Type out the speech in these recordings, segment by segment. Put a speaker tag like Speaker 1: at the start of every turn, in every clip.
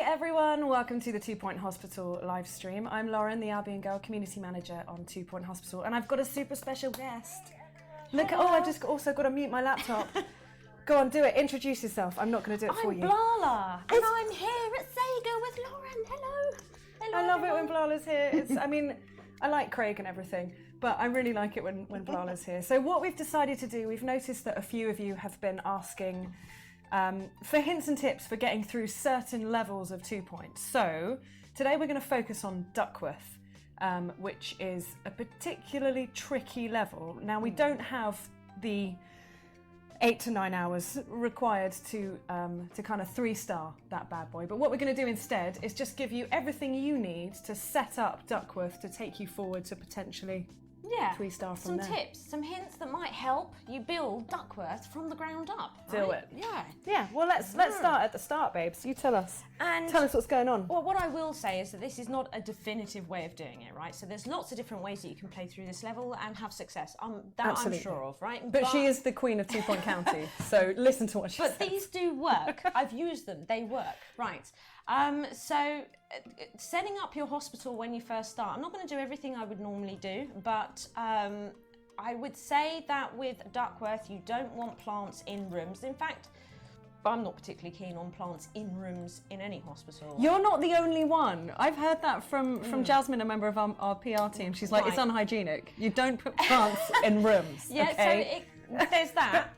Speaker 1: everyone, welcome to the 2 Point Hospital live stream. I'm Lauren, the Albion Girl Community Manager on 2 Point Hospital, and I've got a super special guest. Look, I've just also got to mute my laptop. Go on, do it. Introduce yourself. I'm not going to do it for you.
Speaker 2: I'm Blarla, and I'm here at Sega with Lauren. Hello. Hello.
Speaker 1: I love it when Blarla's here. I like Craig and everything, but I really like it when Blarla's here. So what we've decided to do, we've noticed that a few of you have been asking for hints and tips for getting through certain levels of 2 points. So today we're going to focus on Duckworth, which is a particularly tricky level. Now we don't have the 8 to 9 hours required to kind of 3-star that bad boy. But what we're going to do instead is just give you everything you need to set up Duckworth to take you forward to potentially 3-star from there.
Speaker 2: Some tips, some hints that might help you build Duckworth from the ground up.
Speaker 1: Do
Speaker 2: right?
Speaker 1: it.
Speaker 2: Yeah.
Speaker 1: Yeah, well let's start at the start, babes. You tell us.
Speaker 2: And
Speaker 1: tell us what's going on.
Speaker 2: Well, what I will say is that this is not a definitive way of doing it, right? So there's lots of different ways that you can play through this level and have success. That
Speaker 1: Absolutely.
Speaker 2: I'm sure of, right?
Speaker 1: But she is the queen of 2 Point County, so listen to what she says.
Speaker 2: But these do work. I've used them. They work. Right. So setting up your hospital when you first start, I'm not going to do everything I would normally do, but I would say that with Duckworth, you don't want plants in rooms. In fact, I'm not particularly keen on plants in rooms in any hospital.
Speaker 1: You're not the only one. I've heard that from Jasmine, a member of our PR team. She's like, it's unhygienic. You don't put plants in rooms.
Speaker 2: Yeah,
Speaker 1: okay?
Speaker 2: so there's that.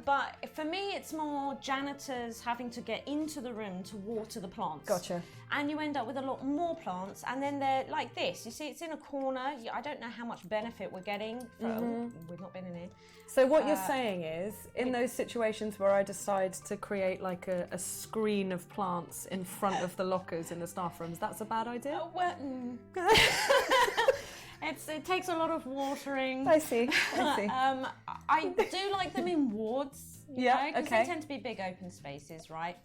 Speaker 2: But for me, it's more janitors having to get into the room to water the plants.
Speaker 1: Gotcha.
Speaker 2: And you end up with a lot more plants, and then they're like this. You see, it's in a corner. I don't know how much benefit we're getting. We've not been in here.
Speaker 1: So what you're saying is, in those situations where I decide to create like a screen of plants in front of the lockers in the staff rooms, that's a bad idea?
Speaker 2: It takes a lot of watering.
Speaker 1: I see.
Speaker 2: I do like them in wards, because they tend to be big open spaces, right?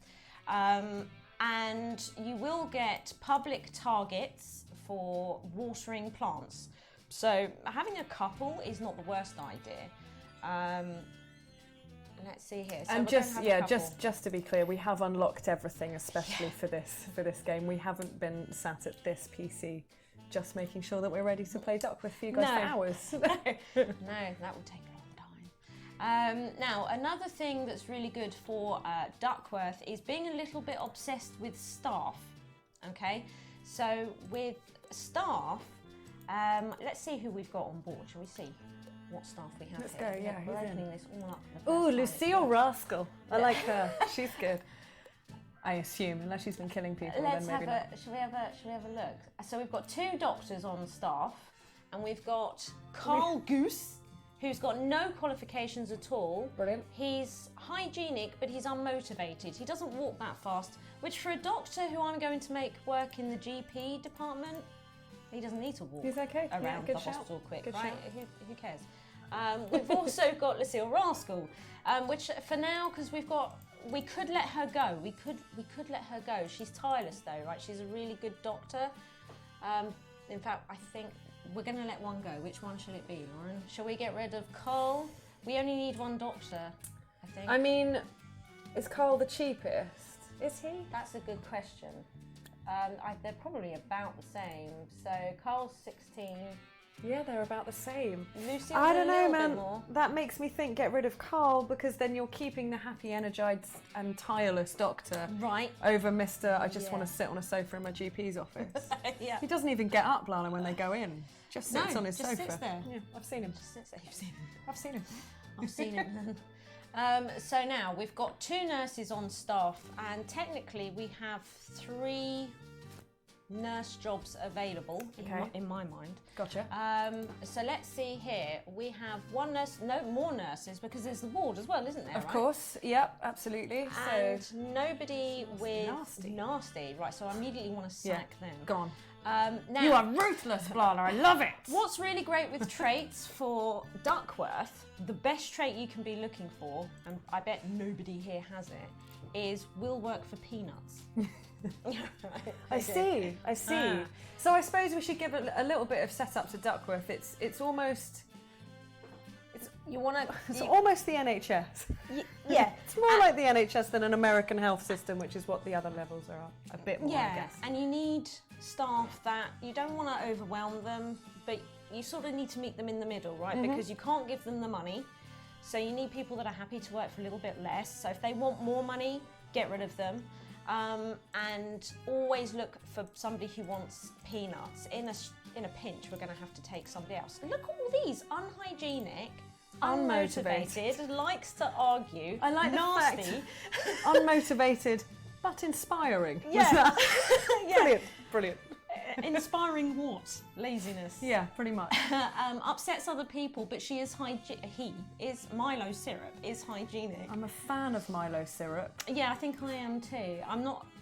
Speaker 2: And you will get public targets for watering plants. So having a couple is not the worst idea. Let's see here. So
Speaker 1: and just to be clear, we have unlocked everything, especially for this game. We haven't been sat at this PC just making sure that we're ready to play Duckworth for you guys for hours.
Speaker 2: No, that would take a long time. Now, another thing that's really good for Duckworth is being a little bit obsessed with staff. Okay, so with staff, let's see who we've got on board. Shall we see what staff we have
Speaker 1: Let's
Speaker 2: here?
Speaker 1: go, yeah,
Speaker 2: we're
Speaker 1: who's
Speaker 2: opening
Speaker 1: in?
Speaker 2: this all up. For the
Speaker 1: Ooh,
Speaker 2: first time.
Speaker 1: Lucille Rascal. I like her. She's good. I assume, unless she's been killing people, then maybe not.
Speaker 2: Shall we have a look? So we've got 2 doctors on staff, and we've got Carl Goose, who's got no qualifications at all.
Speaker 1: Brilliant.
Speaker 2: He's hygienic, but he's unmotivated. He doesn't walk that fast, which for a doctor who I'm going to make work in the GP department, he doesn't need to walk around the hospital quick,
Speaker 1: good
Speaker 2: right?
Speaker 1: shout.
Speaker 2: Who cares? We've also got Lucille Rascal, which for now, because we could let her go. We could let her go. She's tireless though, right? She's a really good doctor. In fact, I think we're going to let one go. Which one shall it be, Lauren? Shall we get rid of Carl? We only need one doctor, I think.
Speaker 1: I mean, is Carl the cheapest? Is he?
Speaker 2: That's a good question. They're probably about the same. So Carl's 16.
Speaker 1: Yeah, they're about the same.
Speaker 2: Lucille's
Speaker 1: I don't know,
Speaker 2: a little
Speaker 1: man.
Speaker 2: bit more.
Speaker 1: That makes me think get rid of Carl, because then you're keeping the happy, energized and tireless doctor
Speaker 2: Right.
Speaker 1: over Mr. I just want to sit on a sofa in my GP's office.
Speaker 2: Yeah.
Speaker 1: He doesn't even get up, Lana, when they go in. Just sits on his
Speaker 2: just
Speaker 1: sofa.
Speaker 2: sits there.
Speaker 1: Yeah, I've seen him.
Speaker 2: Just sits there. You've seen him.
Speaker 1: I've seen him.
Speaker 2: I've seen it. So now we've got 2 nurses on staff, and technically we have 3 nurse jobs available in my mind.
Speaker 1: Gotcha.
Speaker 2: So let's see here. We have 1 nurse, no more nurses, because there's the ward as well, isn't there?
Speaker 1: Of course. Yep, absolutely.
Speaker 2: And
Speaker 1: So
Speaker 2: nobody with
Speaker 1: nasty.
Speaker 2: Right, so I immediately want to sack them.
Speaker 1: Gone.
Speaker 2: Now,
Speaker 1: You are ruthless, Blarla. I love it.
Speaker 2: what's really great with traits for Duckworth, the best trait you can be looking for, and I bet nobody here has it, is will work for peanuts.
Speaker 1: I see. So I suppose we should give a little bit of setup to Duckworth. It's
Speaker 2: You want to.
Speaker 1: It's almost the NHS.
Speaker 2: Yeah.
Speaker 1: It's more like the NHS than an American health system, which is what the other levels are a bit more, I guess.
Speaker 2: And you need staff that you don't want to overwhelm them, but you sort of need to meet them in the middle, right? Because you can't give them the money. So you need people that are happy to work for a little bit less. So if they want more money, get rid of them. And always look for somebody who wants peanuts. In a pinch, we're going to have to take somebody else. Look at all these, unhygienic, unmotivated, likes to argue,
Speaker 1: I like
Speaker 2: nasty.
Speaker 1: the fact, unmotivated but inspiring.
Speaker 2: Yeah.
Speaker 1: Brilliant, brilliant.
Speaker 2: Inspiring what? Laziness.
Speaker 1: Yeah, pretty much.
Speaker 2: Upsets other people, but he is Milo syrup is hygienic.
Speaker 1: I'm a fan of Milo syrup.
Speaker 2: Yeah, I think I am too.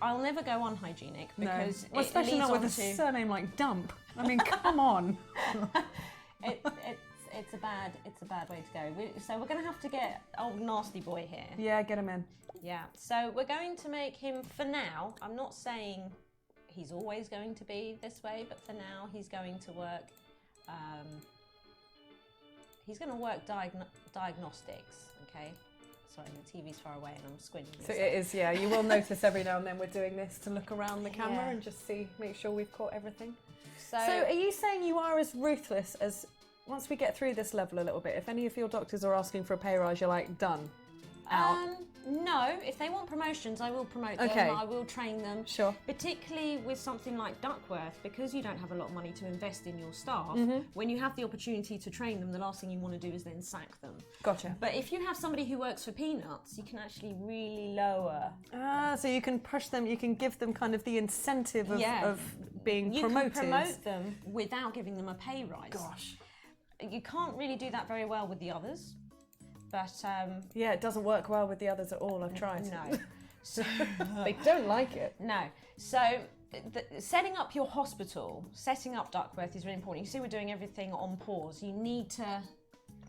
Speaker 2: I'll never go unhygienic because
Speaker 1: no. Well, especially not with a surname like Dump. I mean, come on.
Speaker 2: It's a bad way to go. So we're going to have to get old nasty boy here.
Speaker 1: Yeah, get him in.
Speaker 2: Yeah. So we're going to make him, for now, I'm not saying he's always going to be this way, but for now he's going to work. He's going to work diagnostics. Okay. Sorry, the TV's far away and I'm squinting.
Speaker 1: So it is, yeah. You will notice every now and then we're doing this to look around the camera and just make sure we've caught everything. So are you saying you are as ruthless as, once we get through this level a little bit, if any of your doctors are asking for a pay rise, you're like, done? Out?
Speaker 2: No, if they want promotions, I will promote them.
Speaker 1: Okay.
Speaker 2: I will train them.
Speaker 1: Sure.
Speaker 2: Particularly with something like Duckworth, because you don't have a lot of money to invest in your staff, when you have the opportunity to train them, the last thing you want to do is then sack them.
Speaker 1: Gotcha.
Speaker 2: But if you have somebody who works for peanuts, you can actually really lower.
Speaker 1: So you can push them, you can give them kind of the incentive of being promoted.
Speaker 2: You can promote them without giving them a pay rise.
Speaker 1: Gosh.
Speaker 2: You can't really do that very well with the others. But
Speaker 1: yeah, it doesn't work well with the others at all. I've tried.
Speaker 2: No. So,
Speaker 1: they don't like it.
Speaker 2: No. So setting up your hospital, setting up Duckworth is really important. You see, we're doing everything on pause. You need to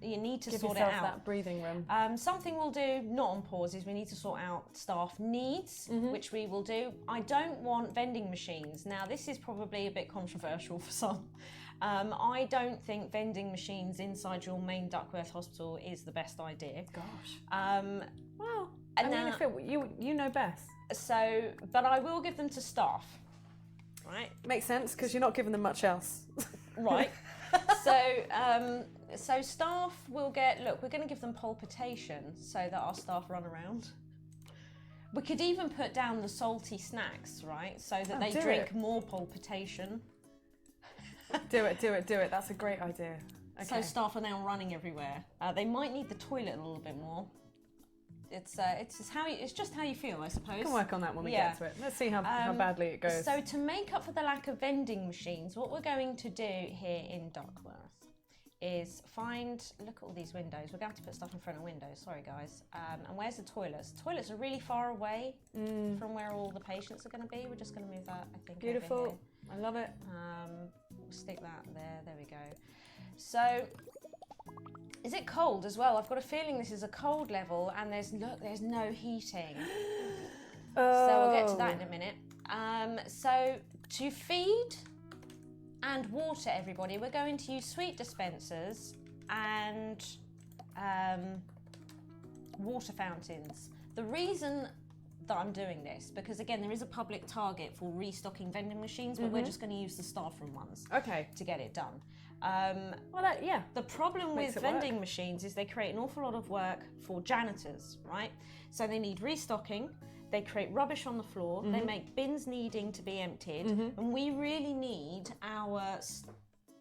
Speaker 1: Give
Speaker 2: sort it
Speaker 1: yourself
Speaker 2: out.
Speaker 1: that breathing room.
Speaker 2: Something we'll do not on pause is we need to sort out staff needs, which we will do. I don't want vending machines. Now, this is probably a bit controversial for some. I don't think vending machines inside your main Duckworth hospital is the best idea.
Speaker 1: Gosh. Well, I mean, you know best.
Speaker 2: So, but I will give them to staff. Right.
Speaker 1: Makes sense because you're not giving them much else.
Speaker 2: Right. So staff will get. Look, we're going to give them palpitation so that our staff run around. We could even put down the salty snacks, right, so that they drink more palpitation.
Speaker 1: Do it. That's a great idea. Okay.
Speaker 2: So staff are now running everywhere. They might need the toilet a little bit more. It's just how you feel, I suppose.
Speaker 1: We can work on that when we get to it. Let's see how badly it goes.
Speaker 2: So to make up for the lack of vending machines, what we're going to do here in Duckworth is look at all these windows. We're going to have to put stuff in front of windows. Sorry, guys. And where's the toilets? The toilets are really far away from where all the patients are going to be. We're just going to move that, I think.
Speaker 1: Beautiful.
Speaker 2: Over here.
Speaker 1: I love it.
Speaker 2: Stick that there. There we go. So, is it cold as well? I've got a feeling this is a cold level, and there's no heating. So we'll get to that in a minute. So to feed and water everybody, we're going to use sweet dispensers and water fountains. The reason that I'm doing this, because again, there is a public target for restocking vending machines, but we're just going to use the staff room ones to get it done. The problem with vending machines is they create an awful lot of work for janitors, right? So they need restocking, they create rubbish on the floor, they make bins needing to be emptied, and we really need our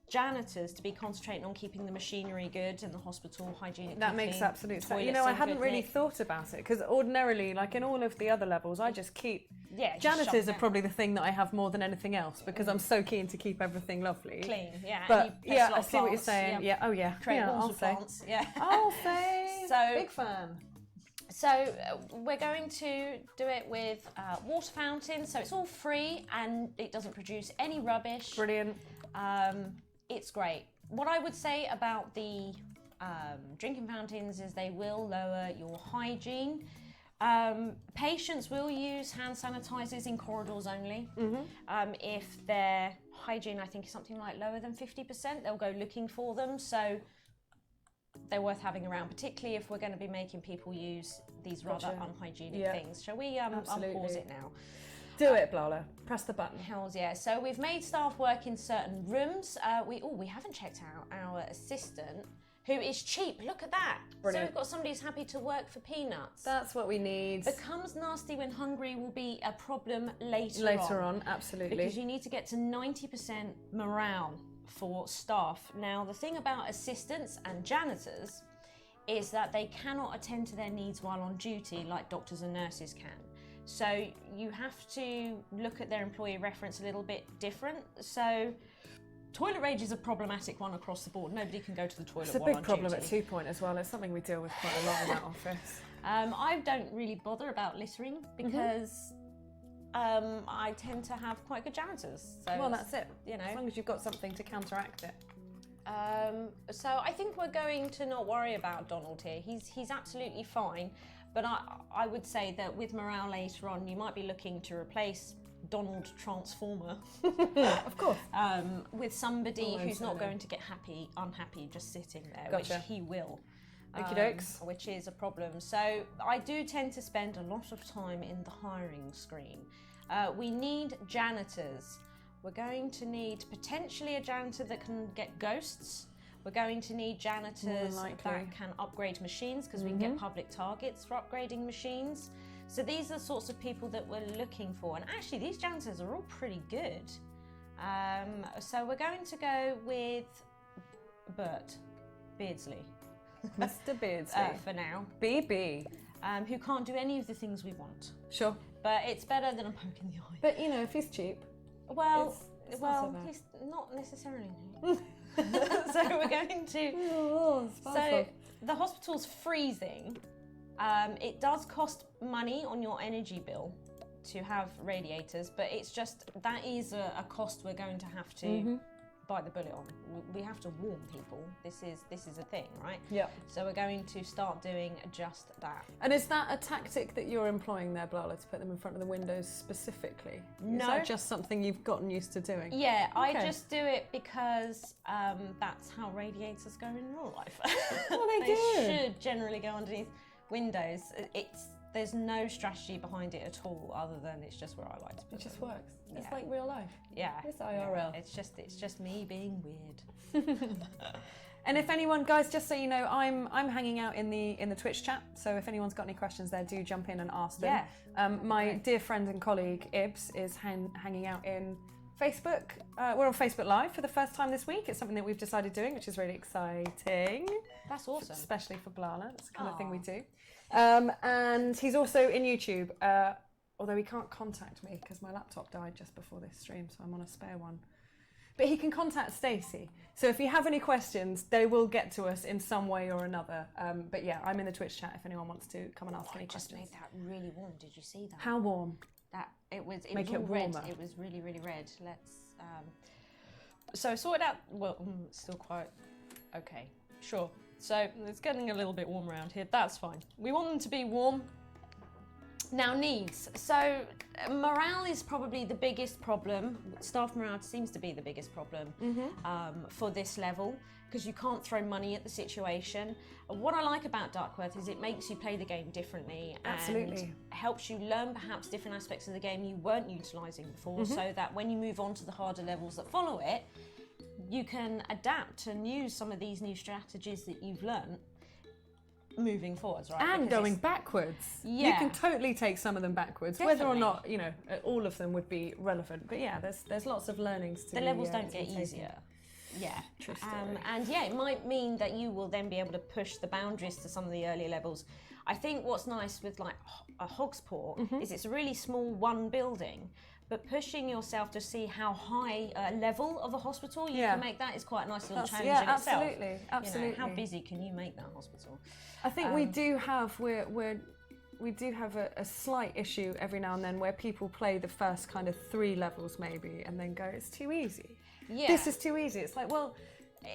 Speaker 2: janitors to be concentrating on keeping the machinery good and the hospital hygienic.
Speaker 1: That makes absolute sense. You know, I hadn't really thought about it because ordinarily, like in all of the other levels, I just keep. Yeah, janitors are probably the thing that I have more than anything else because I'm so keen to keep everything lovely.
Speaker 2: Clean, yeah.
Speaker 1: But yeah, I see what you're saying. Yeah, oh yeah.
Speaker 2: Create walls of plants, yeah.
Speaker 1: I'll say.
Speaker 2: So
Speaker 1: big fan.
Speaker 2: So we're going to do it with water fountains, so it's all free and it doesn't produce any rubbish.
Speaker 1: Brilliant.
Speaker 2: It's great. What I would say about the drinking fountains is they will lower your hygiene. Patients will use hand sanitizers in corridors only. If their hygiene, I think, is something like lower than 50%, they'll go looking for them. So they're worth having around, particularly if we're going to be making people use these rather unhygienic things. Shall we unpause it now?
Speaker 1: Do it, Blarla. Press the button.
Speaker 2: Hells yeah. So we've made staff work in certain rooms. We haven't checked out our assistant, who is cheap. Look at that.
Speaker 1: Brilliant.
Speaker 2: So we've got somebody who's happy to work for peanuts.
Speaker 1: That's what we need.
Speaker 2: Becomes nasty when hungry will be a problem later on.
Speaker 1: Absolutely.
Speaker 2: Because you need to get to 90% morale for staff. Now, the thing about assistants and janitors is that they cannot attend to their needs while on duty like doctors and nurses can. So you have to look at their employee reference a little bit different. So toilet rage is a problematic one across the board. Nobody can go to the toilet
Speaker 1: It's a
Speaker 2: while
Speaker 1: big
Speaker 2: on
Speaker 1: problem
Speaker 2: duty.
Speaker 1: at 2 Point as well. It's something we deal with quite a lot in that office.
Speaker 2: I don't really bother about littering because I tend to have quite good janitors. So
Speaker 1: Well, that's it.
Speaker 2: You know.
Speaker 1: As long as you've got something to counteract it.
Speaker 2: So I think we're going to not worry about Donald here. He's absolutely fine. But I would say that with morale later on, you might be looking to replace Donald Transformer
Speaker 1: Of course.
Speaker 2: with somebody who's not
Speaker 1: so
Speaker 2: going to get unhappy just sitting there,
Speaker 1: Gotcha.
Speaker 2: which he will.
Speaker 1: Okie dokes.
Speaker 2: Which is a problem. So I do tend to spend a lot of time in the hiring screen. We need janitors. We're going to need potentially a janitor that can get ghosts. We're going to need janitors that can upgrade machines because we can get public targets for upgrading machines. So these are the sorts of people that we're looking for. And actually, these janitors are all pretty good. So we're going to go with Bert Beardsley.
Speaker 1: Mr. Beardsley.
Speaker 2: For now.
Speaker 1: BB.
Speaker 2: Who can't do any of the things we want.
Speaker 1: Sure.
Speaker 2: But it's better than a poke in the eye.
Speaker 1: But, you know, if he's cheap.
Speaker 2: Well,
Speaker 1: it's not so bad.
Speaker 2: he's not necessarily. So we're going to. So the hospital's freezing. It does cost money on your energy bill to have radiators, but it's just that is a cost we're going to have to bite the bullet on. We have to warn people. This is a thing, right?
Speaker 1: Yeah.
Speaker 2: So we're going to start doing just that.
Speaker 1: And is that a tactic that you're employing there, Blarla, to put them in front of the windows specifically?
Speaker 2: No.
Speaker 1: Is that just something you've gotten used to doing?
Speaker 2: Yeah, I
Speaker 1: Okay.
Speaker 2: just do it because that's how radiators go in real life.
Speaker 1: Well, they
Speaker 2: They
Speaker 1: do.
Speaker 2: should generally go underneath windows. There's no strategy behind it at all, other than it's just where I like to put
Speaker 1: It just
Speaker 2: them.
Speaker 1: works. It's
Speaker 2: Yeah.
Speaker 1: like real life.
Speaker 2: Yeah,
Speaker 1: It's IRL.
Speaker 2: yeah. It's just me being weird.
Speaker 1: And if anyone, guys, just so you know, I'm hanging out in the Twitch chat. So if anyone's got any questions there, do jump in and ask them.
Speaker 2: Yeah.
Speaker 1: My dear friend and colleague Ibs is hanging out in Facebook. We're on Facebook Live for the first time this week. It's something that we've decided doing, which is really exciting.
Speaker 2: That's awesome.
Speaker 1: Especially for Blarla. It's the kind of thing we
Speaker 2: Aw.
Speaker 1: do. And he's also in YouTube. Although he can't contact me because my laptop died just before this stream, so I'm on a spare one. But he can contact Stacey. So if you have any questions, they will get to us in some way or another. But yeah, I'm in the Twitch chat if anyone wants to come and ask any
Speaker 2: I just
Speaker 1: questions.
Speaker 2: made that really warm. Did you see that?
Speaker 1: How warm?
Speaker 2: That it was
Speaker 1: Make
Speaker 2: all
Speaker 1: it
Speaker 2: red.
Speaker 1: warmer.
Speaker 2: It was really, really red. Let's so sort it out. Well, it's still quite okay. Sure. So it's getting a little bit warm around here. That's fine. We want them to be warm. Now needs. So morale is probably the biggest problem. Staff morale seems to be the biggest problem for this level because you can't throw money at the situation. What I like about Duckworth is it makes you play the game differently
Speaker 1: Absolutely.
Speaker 2: and helps you learn perhaps different aspects of the game you weren't utilising before so that when you move on to the harder levels that follow it, you can adapt and use some of these new strategies that you've learned moving forwards, right?
Speaker 1: And
Speaker 2: Because
Speaker 1: going
Speaker 2: it's-
Speaker 1: backwards. You
Speaker 2: Yeah.
Speaker 1: can totally take some of them backwards, whether or
Speaker 2: Definitely.
Speaker 1: not, you know, all of them would be relevant. But yeah, there's lots of learnings to
Speaker 2: the levels don't
Speaker 1: to be
Speaker 2: get
Speaker 1: taken.
Speaker 2: easier. Yeah.
Speaker 1: True story.
Speaker 2: And yeah, it might mean that you will then be able to push the boundaries to some of the earlier levels. I think what's nice with like a Hogsport is it's a really small one building, but pushing yourself to see how high a level of a hospital you
Speaker 1: Yeah.
Speaker 2: can make that is quite a nice little
Speaker 1: That's-
Speaker 2: challenge
Speaker 1: yeah,
Speaker 2: in itself.
Speaker 1: absolutely,
Speaker 2: You know,
Speaker 1: absolutely.
Speaker 2: how busy can you make that hospital?
Speaker 1: I think we do have we do have a slight issue every now and then where people play the first kind of 3 levels maybe and then go, it's too easy.
Speaker 2: Yeah.
Speaker 1: This is too easy. It's like, well,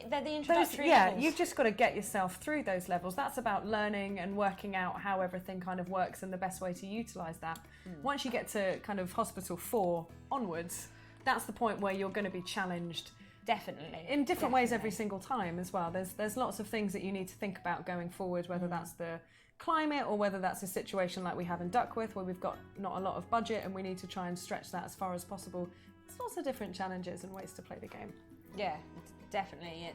Speaker 2: They're the
Speaker 1: those,
Speaker 2: introductory
Speaker 1: yeah,
Speaker 2: levels.
Speaker 1: you've just got to get yourself through those levels. That's about learning and working out how everything kind of works and the best way to utilise that. Once you get to kind of Hospital 4 onwards, that's the point where you're going to be challenged
Speaker 2: Definitely.
Speaker 1: In different ways every single time as well. There's lots of things that you need to think about going forward, whether that's the climate or whether that's a situation like we have in Duckworth where we've got not a lot of budget and we need to try and stretch that as far as possible. There's lots of different challenges and ways to play the game.
Speaker 2: Yeah, definitely.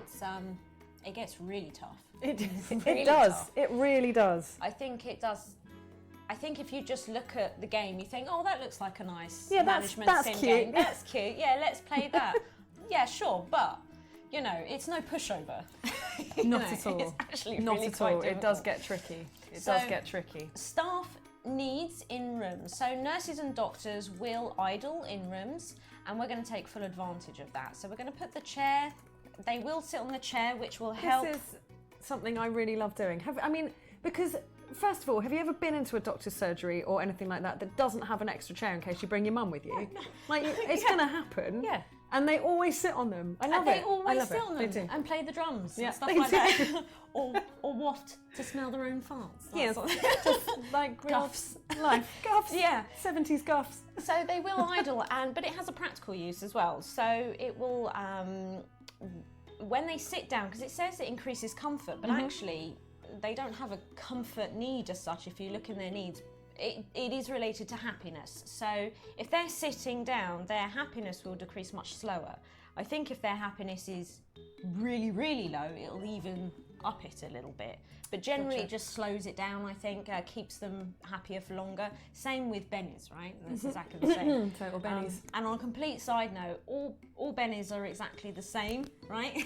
Speaker 2: It gets really tough.
Speaker 1: It
Speaker 2: really
Speaker 1: does.
Speaker 2: tough.
Speaker 1: It really does.
Speaker 2: I think it does. I think if you just look at the game, you think, oh, that looks like a nice
Speaker 1: that's
Speaker 2: management sim
Speaker 1: cute.
Speaker 2: game. That's cute. Yeah, let's play that. Yeah, sure, but you know, it's no pushover.
Speaker 1: Not at all.
Speaker 2: It's actually
Speaker 1: not
Speaker 2: really
Speaker 1: at
Speaker 2: quite
Speaker 1: all. It does
Speaker 2: difficult.
Speaker 1: get tricky. It
Speaker 2: So-
Speaker 1: does get tricky.
Speaker 2: Staff needs in rooms. So nurses and doctors will idle in rooms, and we're going to take full advantage of that. So we're going to put the chair. They will sit on the chair, which will help.
Speaker 1: This is something I really love doing. Because first of all, have you ever been into a doctor's surgery or anything like that that doesn't have an extra chair in case you bring your mum with you? Like, it's going to happen.
Speaker 2: Yeah.
Speaker 1: And they always sit on them. I love
Speaker 2: And
Speaker 1: it.
Speaker 2: they always
Speaker 1: I love
Speaker 2: sit
Speaker 1: it.
Speaker 2: on
Speaker 1: They
Speaker 2: them
Speaker 1: do.
Speaker 2: and play the drums
Speaker 1: Yeah,
Speaker 2: and stuff
Speaker 1: they
Speaker 2: like
Speaker 1: do.
Speaker 2: that. or waft to smell their own farts.
Speaker 1: Yes, just like
Speaker 2: Guffs.
Speaker 1: life. Guffs.
Speaker 2: Yeah.
Speaker 1: 70s guffs.
Speaker 2: So they will idle, but it has a practical use as well. So it will, when they sit down, because it says it increases comfort, but actually they don't have a comfort need as such. If you look in their needs, it is related to happiness. So if they're sitting down, their happiness will decrease much slower. I think if their happiness is really, really low, it'll even up it a little bit. But generally it just slows it down, I think, keeps them happier for longer. Same with bennies, right? That's exactly the same.
Speaker 1: Total bennies.
Speaker 2: And on a complete side note, all bennies are exactly the same, right?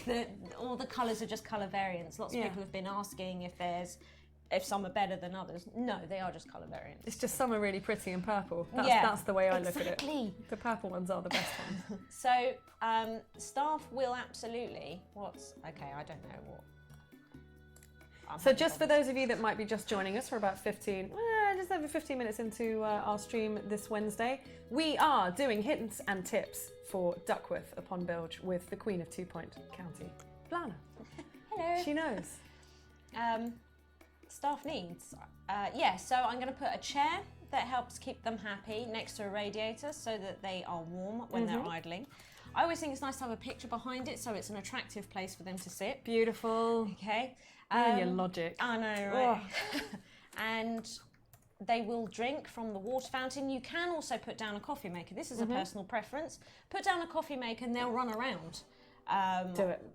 Speaker 2: All the colours are just colour variants. Lots of people have been asking if some are better than others. No, they are just colour variants.
Speaker 1: It's just some are really pretty and purple.
Speaker 2: Yeah,
Speaker 1: That's the way I look at it.
Speaker 2: exactly.
Speaker 1: The purple ones are the best ones.
Speaker 2: So staff will absolutely. Okay? I don't know what.
Speaker 1: So just for those of you that might be just joining us, we're about just over 15 minutes into our stream this Wednesday. We are doing hints and tips for Duckworth upon Bilge with the Queen of 2 Point County, Blarla.
Speaker 2: Hello.
Speaker 1: She knows.
Speaker 2: Staff needs. So I'm going to put a chair that helps keep them happy next to a radiator so that they are warm when they're idling. I always think it's nice to have a picture behind it so it's an attractive place for them to sit.
Speaker 1: Beautiful.
Speaker 2: Okay.
Speaker 1: Your logic.
Speaker 2: I know, right? And they will drink from the water fountain. You can also put down a coffee maker. This is a personal preference. Put down a coffee maker and they'll run around.
Speaker 1: Do it.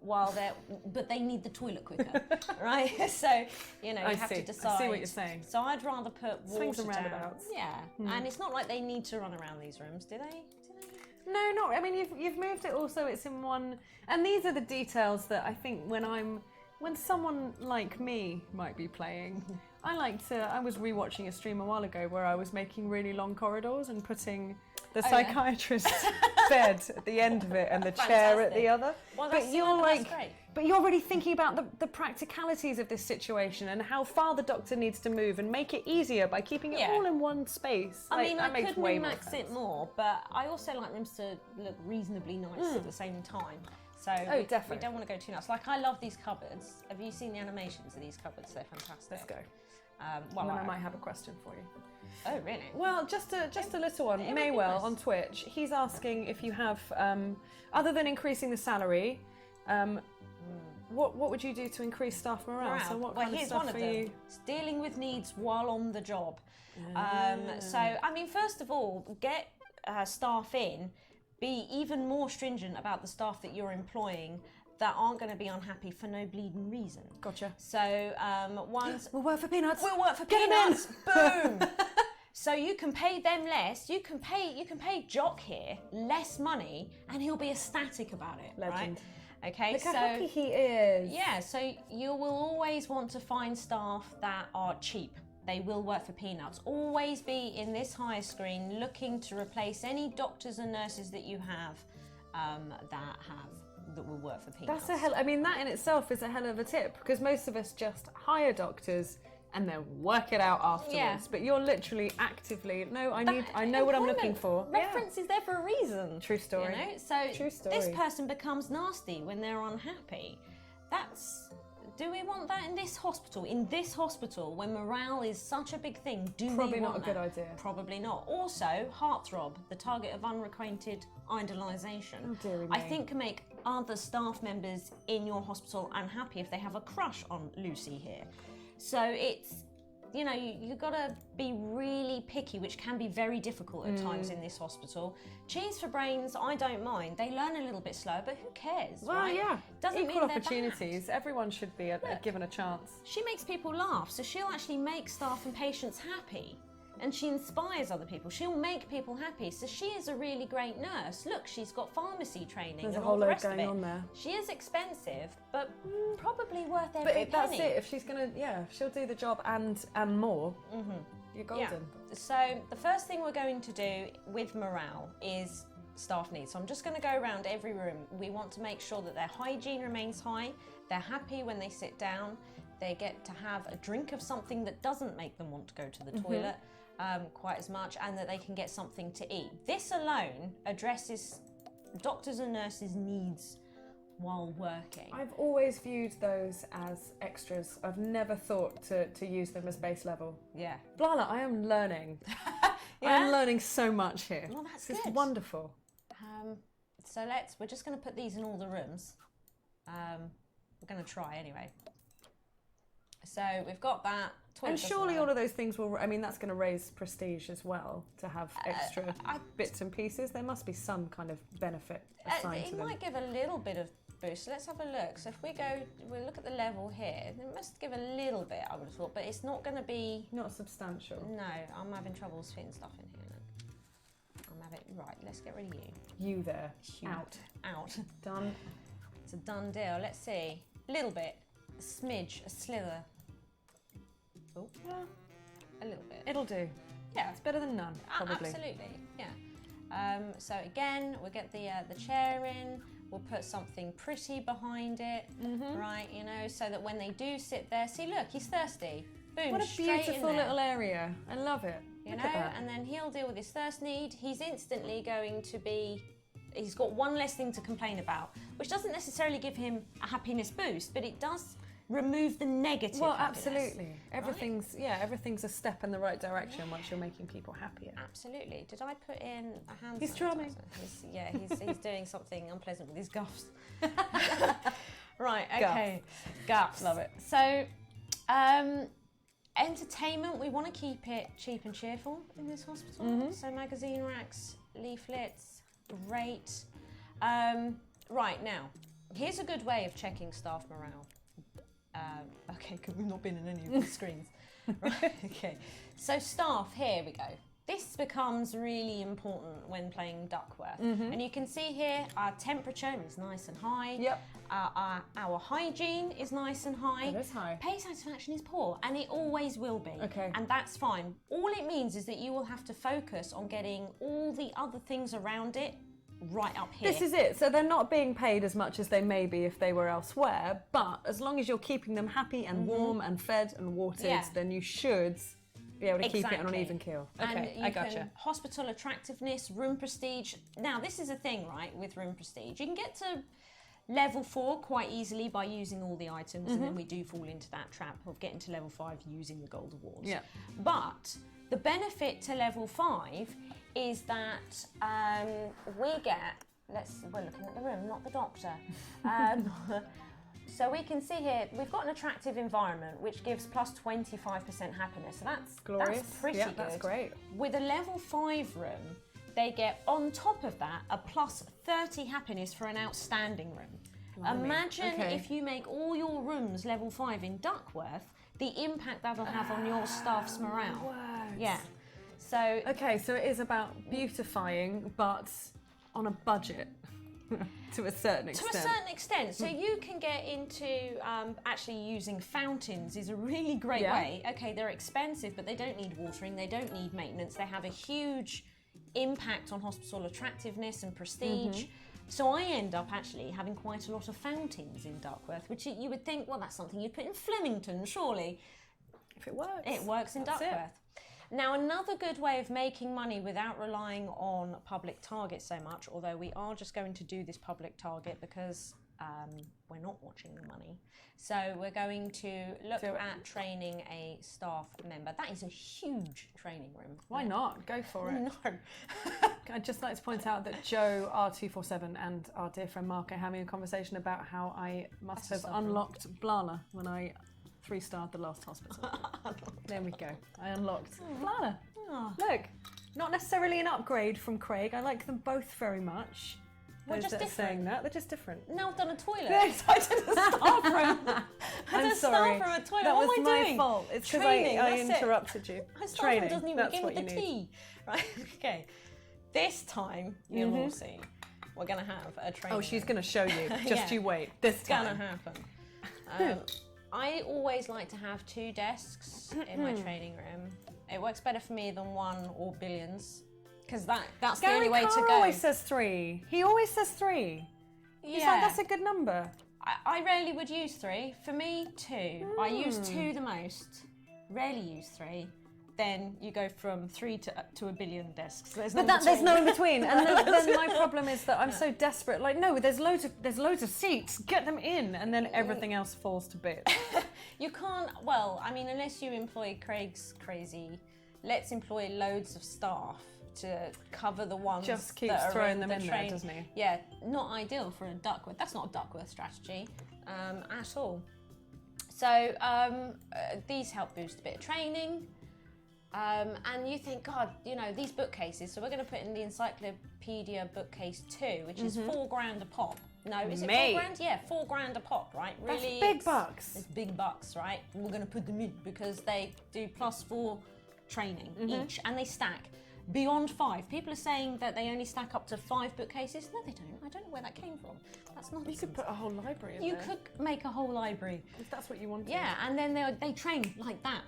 Speaker 2: But they need the toilet quicker, right? So, you have to decide.
Speaker 1: I see what you're saying.
Speaker 2: So I'd rather put water
Speaker 1: Swings and
Speaker 2: down.
Speaker 1: roundabouts.
Speaker 2: Yeah, and it's not like they need to run around these rooms, do they?
Speaker 1: No, not. I mean, you've moved it also. It's in one, and these are the details that I think when someone like me might be playing. I was rewatching a stream a while ago where I was making really long corridors and putting the psychiatrist's bed at the end of it and the chair at the other.
Speaker 2: Well,
Speaker 1: but
Speaker 2: that's great.
Speaker 1: But you're already thinking about the practicalities of this situation and how far the doctor needs to move and make it easier by keeping it all in one space.
Speaker 2: I mean, I
Speaker 1: makes
Speaker 2: could
Speaker 1: way more
Speaker 2: min-max
Speaker 1: sense.
Speaker 2: it more, but I also like rooms to look reasonably nice at the same time. So
Speaker 1: definitely.
Speaker 2: we don't want to go too nuts. Like, I love these cupboards. Have you seen the animations of these cupboards? They're fantastic.
Speaker 1: Let's go.
Speaker 2: And
Speaker 1: then I might have a question for you.
Speaker 2: Oh, really?
Speaker 1: Well, just a little one. Maywell on Twitch, he's asking if you have, other than increasing the salary, what would you do to increase staff morale? So what kind of
Speaker 2: here's
Speaker 1: stuff
Speaker 2: one of
Speaker 1: for
Speaker 2: them.
Speaker 1: you?
Speaker 2: It's dealing with needs while on the job. So, I mean, first of all, get staff in. Be even more stringent about the staff that you're employing that aren't going to be unhappy for no bleeding reason.
Speaker 1: Gotcha.
Speaker 2: So once
Speaker 1: We'll work for peanuts.
Speaker 2: we'll work for
Speaker 1: Get 'em
Speaker 2: peanuts. Boom. So you can pay them less. You can pay Jock here less money, and he'll be ecstatic about it.
Speaker 1: Legend.
Speaker 2: Right? Okay.
Speaker 1: Look
Speaker 2: so
Speaker 1: how happy he is.
Speaker 2: yeah, so you will always want to find staff that are cheap. They will work for peanuts. Always be in this higher screen looking to replace any doctors and nurses that you have that will work for peanuts.
Speaker 1: I mean, that in itself is a hell of a tip because most of us just hire doctors and then work it out afterwards.
Speaker 2: Yeah.
Speaker 1: But you're literally actively, I know what I'm looking for.
Speaker 2: Reference is there for a reason.
Speaker 1: True story.
Speaker 2: So
Speaker 1: True story.
Speaker 2: this person becomes nasty when they're unhappy. Do we want that in this hospital? In this hospital, when morale is such a big thing,
Speaker 1: Probably
Speaker 2: we
Speaker 1: not
Speaker 2: want
Speaker 1: a good
Speaker 2: that?
Speaker 1: idea.
Speaker 2: Probably not. Also, heartthrob, the target of unrequited idolisation.
Speaker 1: Oh, dearie
Speaker 2: I
Speaker 1: me.
Speaker 2: think can make other staff members in your hospital unhappy if they have a crush on Lucy here. So it's, you know, you've got to be really picky, which can be very difficult at times in this hospital. Cheese for brains, I don't mind. They learn a little bit slower, but who cares,
Speaker 1: Well,
Speaker 2: right?
Speaker 1: yeah.
Speaker 2: Doesn't
Speaker 1: Equal
Speaker 2: mean they're
Speaker 1: opportunities.
Speaker 2: bad.
Speaker 1: Everyone should be given a chance.
Speaker 2: She makes people laugh, so she'll actually make staff and patients happy. And she inspires other people. She'll make people happy. So she is a really great nurse. Look, she's got pharmacy training.
Speaker 1: There's a
Speaker 2: and
Speaker 1: whole
Speaker 2: all the
Speaker 1: load
Speaker 2: rest of
Speaker 1: going
Speaker 2: it.
Speaker 1: on there.
Speaker 2: She is expensive, but probably worth every
Speaker 1: But
Speaker 2: penny.
Speaker 1: that's it. If she's gonna, if she'll do the job and more, you're golden.
Speaker 2: Yeah. So the first thing we're going to do with morale is staff needs. So I'm just going to go around every room. We want to make sure that their hygiene remains high. They're happy when they sit down. They get to have a drink of something that doesn't make them want to go to the toilet quite as much, and that they can get something to eat. This alone addresses doctors and nurses' needs while working.
Speaker 1: I've always viewed those as extras. I've never thought to use them as base level.
Speaker 2: Yeah.
Speaker 1: Blarla, I am learning. I
Speaker 2: Yeah?
Speaker 1: am learning so much here.
Speaker 2: Well, that's
Speaker 1: This is
Speaker 2: good.
Speaker 1: wonderful.
Speaker 2: So we're just going to put these in all the rooms. We're going to try anyway. So we've got that.
Speaker 1: And surely all of those things will, I mean, that's going to raise prestige as well, to have extra bits and pieces. There must be some kind of benefit assigned to
Speaker 2: it
Speaker 1: them.
Speaker 2: might give a little bit of boost. Let's have a look. So if we look at the level here, it must give a little bit, I would have thought, but it's not going to be...
Speaker 1: Not substantial.
Speaker 2: No, I'm having troubles fitting stuff in here. Right, let's get rid of you.
Speaker 1: You there.
Speaker 2: You.
Speaker 1: Out.
Speaker 2: Out.
Speaker 1: Done.
Speaker 2: It's a done deal. Let's see. A little bit. A smidge. A slither. Oh, a little bit.
Speaker 1: It'll do.
Speaker 2: Yeah.
Speaker 1: It's better than none, probably.
Speaker 2: Absolutely, yeah. So again, we'll get the chair in, we'll put something pretty behind it, right, you know, so that when they do sit there, see, look, he's thirsty. Boom,
Speaker 1: What a
Speaker 2: straight in
Speaker 1: beautiful
Speaker 2: there,
Speaker 1: little area. I love it.
Speaker 2: you
Speaker 1: Look
Speaker 2: know,
Speaker 1: at that.
Speaker 2: and then he'll deal with his thirst need. He's instantly going to be, he's got one less thing to complain about, which doesn't necessarily give him a happiness boost, but it does remove the negative
Speaker 1: Well,
Speaker 2: happiness.
Speaker 1: absolutely. Everything's a step in the right direction once you're making people happier.
Speaker 2: Absolutely. Did I put in a hand
Speaker 1: He's
Speaker 2: sanitizer?
Speaker 1: charming.
Speaker 2: He's doing something unpleasant with his guffs. Right, okay. Guffs.
Speaker 1: Love it.
Speaker 2: So, entertainment, we want to keep it cheap and cheerful in this hospital. So magazine racks, leaflets, great. Right, now, here's a good way of checking staff morale. Okay, because we've not been in any of the screens. Right, okay. So staff, here we go. This becomes really important when playing Duckworth. And you can see here, our temperature is nice and high.
Speaker 1: Yep.
Speaker 2: Our hygiene is nice and high.
Speaker 1: It is high.
Speaker 2: Patient satisfaction is poor, and it always will be.
Speaker 1: Okay.
Speaker 2: And that's fine. All it means is that you will have to focus on getting all the other things around it right up here.
Speaker 1: This is it. So they're not being paid as much as they may be if they were elsewhere, but as long as you're keeping them happy and warm and fed and watered,
Speaker 2: Yeah.
Speaker 1: then you should be able to keep it on an
Speaker 2: Exactly.
Speaker 1: even keel.
Speaker 2: And
Speaker 1: Okay,
Speaker 2: you
Speaker 1: I gotcha.
Speaker 2: can hospital attractiveness, room prestige. Now, this is a thing, right, with room prestige. You can get to level 4 quite easily by using all the items, and then we do fall into that trap of getting to level 5 using the gold awards.
Speaker 1: Yeah.
Speaker 2: But the benefit to level 5 is that we get, we're looking at the room, not the doctor. So we can see here, we've got an attractive environment which gives plus 25% happiness. So that's
Speaker 1: Glorious.
Speaker 2: That's pretty
Speaker 1: Yeah,
Speaker 2: good.
Speaker 1: that's great.
Speaker 2: With a level 5 room, they get on top of that a plus 30 happiness for an outstanding room.
Speaker 1: Blimey.
Speaker 2: Imagine
Speaker 1: Okay.
Speaker 2: if you make all your rooms level 5 in Duckworth, the impact that'll have on your staff's morale.
Speaker 1: Words.
Speaker 2: Yeah. So
Speaker 1: Okay, so it is about beautifying, but on a budget to a certain extent.
Speaker 2: to a certain extent, so you can get into actually using fountains is a really great
Speaker 1: Yeah.
Speaker 2: way. Okay, they're expensive, but they don't need watering, they don't need maintenance, they have a huge impact on hospital attractiveness and prestige. So I end up actually having quite a lot of fountains in Duckworth, which you would think, well, that's something you'd put in Flemington, surely.
Speaker 1: If it works.
Speaker 2: It works in
Speaker 1: That's it.
Speaker 2: Duckworth. Now, another good way of making money without relying on public target so much, although we are just going to do this public target because we're not watching the money. So we're going to look at training a staff member. That is a huge training room.
Speaker 1: Why not? Go for it.
Speaker 2: No.
Speaker 1: I'd just like to point out that Joe, R247, and our dear friend Mark are having a conversation about how I must have unlocked Blarla when I 3-starred the last hospital. There we go. I unlocked Blarla. Look, not necessarily an upgrade from Craig. I like them both very much.
Speaker 2: We're just different.
Speaker 1: Saying that, they're just different.
Speaker 2: Now I've done a toilet.
Speaker 1: Yes, I did a staff room.
Speaker 2: I'm sorry. From a toilet.
Speaker 1: That
Speaker 2: what
Speaker 1: was
Speaker 2: am I doing?
Speaker 1: my fault. It's because I interrupted you.
Speaker 2: My staff
Speaker 1: Training.
Speaker 2: room doesn't even
Speaker 1: That's
Speaker 2: begin
Speaker 1: what
Speaker 2: with
Speaker 1: you
Speaker 2: the
Speaker 1: need.
Speaker 2: T. Right, okay. This time, you'll all see. We're going to have a training.
Speaker 1: Oh, she's going to show you. Just you wait. This
Speaker 2: It's going to happen. I always like to have 2 desks in my training room. It works better for me than 1 or billions. Because that's the only way to go.
Speaker 1: Gary always says 3. He always says 3.
Speaker 2: Yeah.
Speaker 1: He's like, that's a good number.
Speaker 2: I rarely would use 3. For me, 2. I use 2 the most. Rarely use 3. Then you go from 3 to a billion desks. There's no
Speaker 1: in between. And then my problem is that I'm so desperate. Like, no, there's loads of seats. Get them in, and then everything else falls to bits.
Speaker 2: You can't. Well, I mean, unless you employ Craig's crazy. Let's employ loads of staff to cover the ones
Speaker 1: Just keeps
Speaker 2: that are
Speaker 1: throwing
Speaker 2: in
Speaker 1: them in there, doesn't he?
Speaker 2: Yeah, not ideal for a Duckworth. That's not a Duckworth strategy at all. So these help boost a bit of training. And you think, God, you know, these bookcases, so we're going to put in the Encyclopedia bookcase 2, which is £4,000 a pop. No, is it £4,000? Yeah, £4,000 a pop, right? Really,
Speaker 1: that's big bucks.
Speaker 2: It's big bucks, right? And we're going to put them in because they do +4 training each, and they stack beyond 5. People are saying that they only stack up to 5 bookcases. No, they don't. I don't know where that came from. That's nonsense.
Speaker 1: You could put a whole library in
Speaker 2: You
Speaker 1: there.
Speaker 2: could make a whole library.
Speaker 1: If that's what you wanted.
Speaker 2: Yeah, and then they train like that.